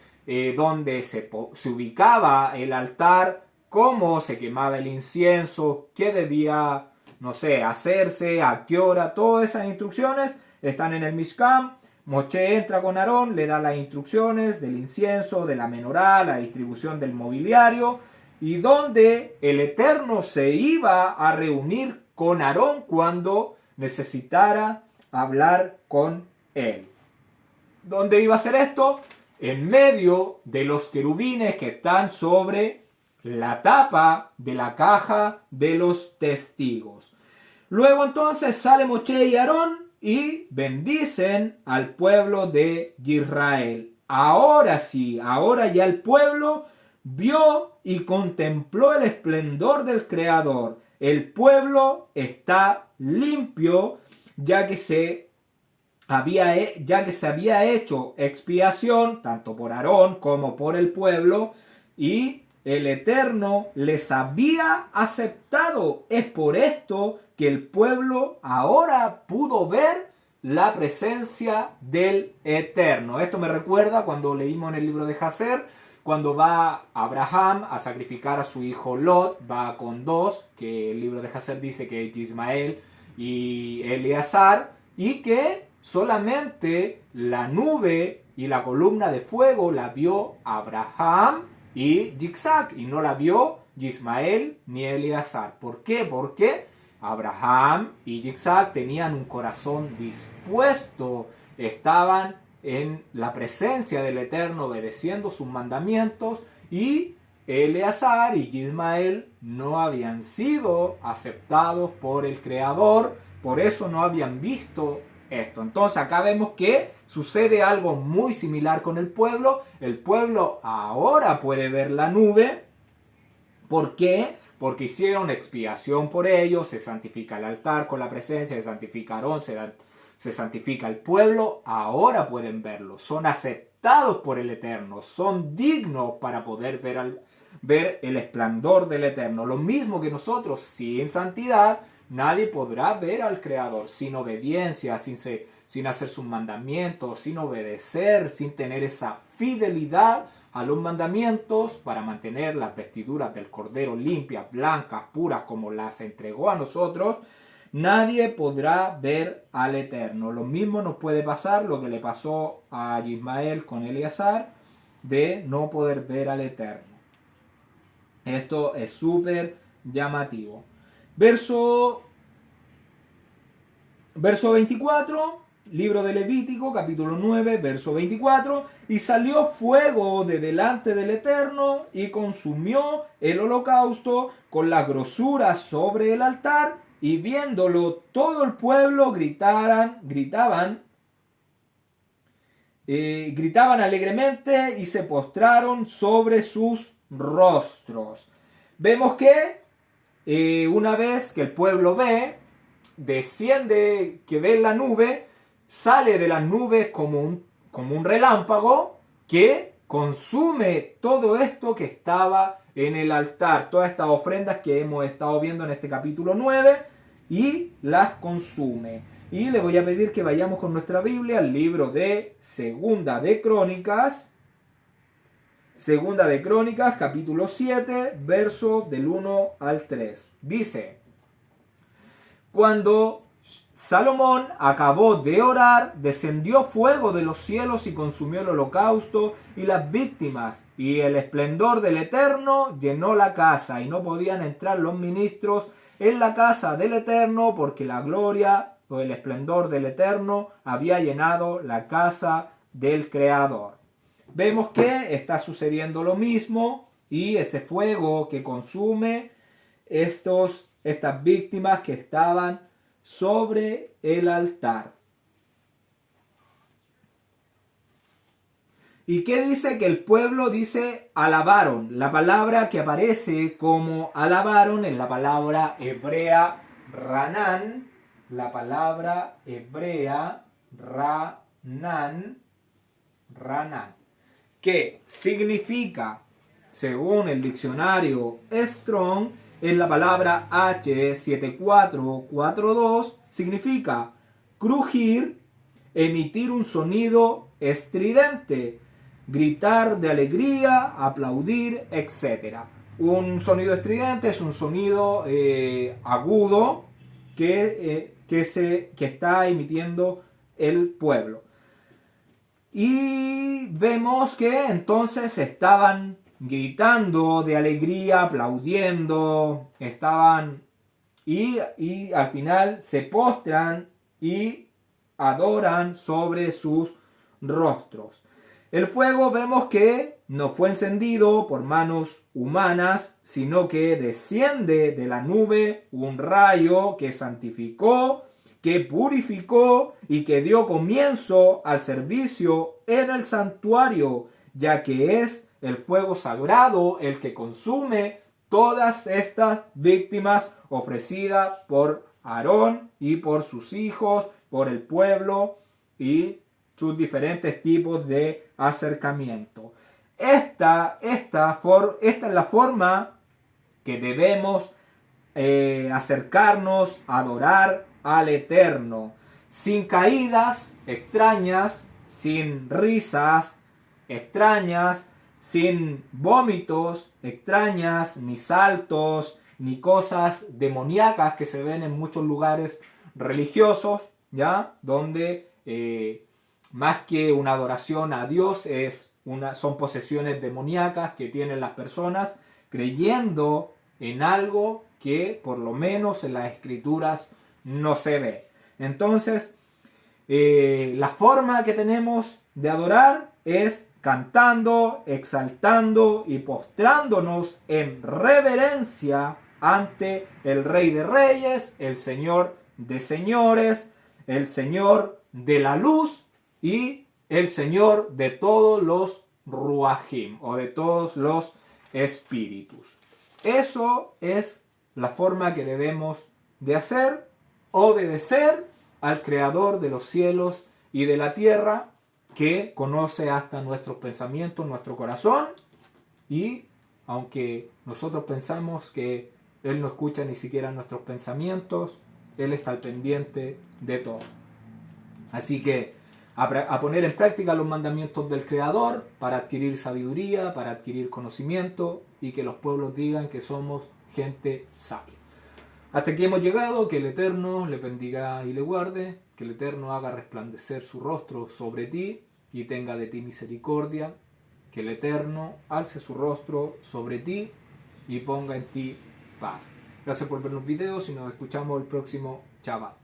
dónde se ubicaba el altar, cómo se quemaba el incienso, qué debía, no sé, hacerse, a qué hora. Todas esas instrucciones están en el Mishkan. Moshe entra con Aarón, le da las instrucciones del incienso, de la menorá, la distribución del mobiliario, y donde el Eterno se iba a reunir con Aarón cuando necesitara hablar con él. ¿Dónde iba a hacer esto? En medio de los querubines que están sobre la tapa de la caja de los testigos. Luego entonces sale Moshe y Aarón y bendicen al pueblo de Israel. Ahora sí, ahora ya el pueblo vio y contempló el esplendor del Creador. El pueblo está limpio, ya que se había hecho expiación tanto por Aarón como por el pueblo, y el Eterno les había aceptado. Es por esto que el pueblo ahora pudo ver la presencia del Eterno. Esto me recuerda cuando leímos en el libro de Jacer, cuando va Abraham a sacrificar a su hijo Lot, va con dos, que el libro de Jacer dice que es Ismael y Eleazar, y que solamente la nube y la columna de fuego la vio Abraham y Yitzhak, y no la vio Ismael ni Eleazar. ¿Por qué? Porque Abraham y Yitzhak tenían un corazón dispuesto, estaban en la presencia del Eterno obedeciendo sus mandamientos, y Eleazar y Ismael no habían sido aceptados por el Creador, por eso no habían visto esto. Entonces acá vemos que sucede algo muy similar con el pueblo. El pueblo ahora puede ver la nube. ¿Por qué? Porque hicieron expiación por ellos, se santifica el altar con la presencia, se santifica Aarón, se santifica el pueblo. Ahora pueden verlo, son aceptados por el Eterno, son dignos para poder ver el esplendor del Eterno. Lo mismo que nosotros, sin santidad, nadie podrá ver al Creador, sin obediencia, sin hacer sus mandamientos, sin obedecer, sin tener esa fidelidad a los mandamientos para mantener las vestiduras del Cordero limpias, blancas, puras, como las entregó a nosotros. Nadie podrá ver al Eterno. Lo mismo nos puede pasar lo que le pasó a Ismael con Eleazar, de no poder ver al Eterno. Esto es súper llamativo. Verso 24, libro de Levítico, capítulo 9, verso 24. Y salió fuego de delante del Eterno y consumió el holocausto con las grosuras sobre el altar y viéndolo todo el pueblo gritaban alegremente y se postraron sobre sus rostros. Vemos que una vez que el pueblo desciende, que ve la nube, sale de las nubes como un relámpago que consume todo esto que estaba en el altar, todas estas ofrendas que hemos estado viendo en este capítulo 9, y las consume. Y le voy a pedir que vayamos con nuestra Biblia al libro de Segunda de Crónicas, capítulo 7, verso del 1 al 3. Dice: cuando Salomón acabó de orar, descendió fuego de los cielos y consumió el holocausto y las víctimas, y el esplendor del Eterno llenó la casa, y no podían entrar los ministros en la casa del Eterno, porque la gloria o el esplendor del Eterno había llenado la casa del Creador. Vemos que está sucediendo lo mismo, y ese fuego que consume estas víctimas que estaban sobre el altar. ¿Y qué dice? Que el pueblo dice alabaron. La palabra que aparece como alabaron es la palabra hebrea ranan. La palabra hebrea ranan, que significa, según el diccionario Strong, es la palabra H7442, significa crujir, emitir un sonido estridente, gritar de alegría, aplaudir, etc. Un sonido estridente es un sonido agudo que está emitiendo el pueblo. Y vemos que entonces estaban gritando de alegría, aplaudiendo, y al final se postran y adoran sobre sus rostros. El fuego vemos que no fue encendido por manos humanas, sino que desciende de la nube un rayo que santificó, que purificó y que dio comienzo al servicio en el santuario, ya que es el fuego sagrado el que consume todas estas víctimas ofrecidas por Aarón y por sus hijos, por el pueblo y sus diferentes tipos de acercamiento. Esta es la forma que debemos acercarnos a adorar al Eterno, sin caídas extrañas, sin risas extrañas, sin vómitos extrañas, ni saltos, ni cosas demoníacas que se ven en muchos lugares religiosos, ¿ya? Donde más que una adoración a Dios son posesiones demoníacas que tienen las personas creyendo en algo que por lo menos en las escrituras no se ve. Entonces, la forma que tenemos de adorar es cantando, exaltando y postrándonos en reverencia ante el Rey de Reyes, el Señor de Señores, el Señor de la luz y el Señor de todos los ruajim o de todos los espíritus. Eso es la forma que debemos de hacer, obedecer al Creador de los cielos y de la tierra, que conoce hasta nuestros pensamientos, nuestro corazón, y aunque nosotros pensamos que Él no escucha ni siquiera nuestros pensamientos, Él está al pendiente de todo. Así que a poner en práctica los mandamientos del Creador para adquirir sabiduría, para adquirir conocimiento y que los pueblos digan que somos gente sabia. Hasta aquí hemos llegado. Que el Eterno le bendiga y le guarde, que el Eterno haga resplandecer su rostro sobre ti y tenga de ti misericordia, que el Eterno alce su rostro sobre ti y ponga en ti paz. Gracias por ver los videos y nos escuchamos el próximo Shabbat.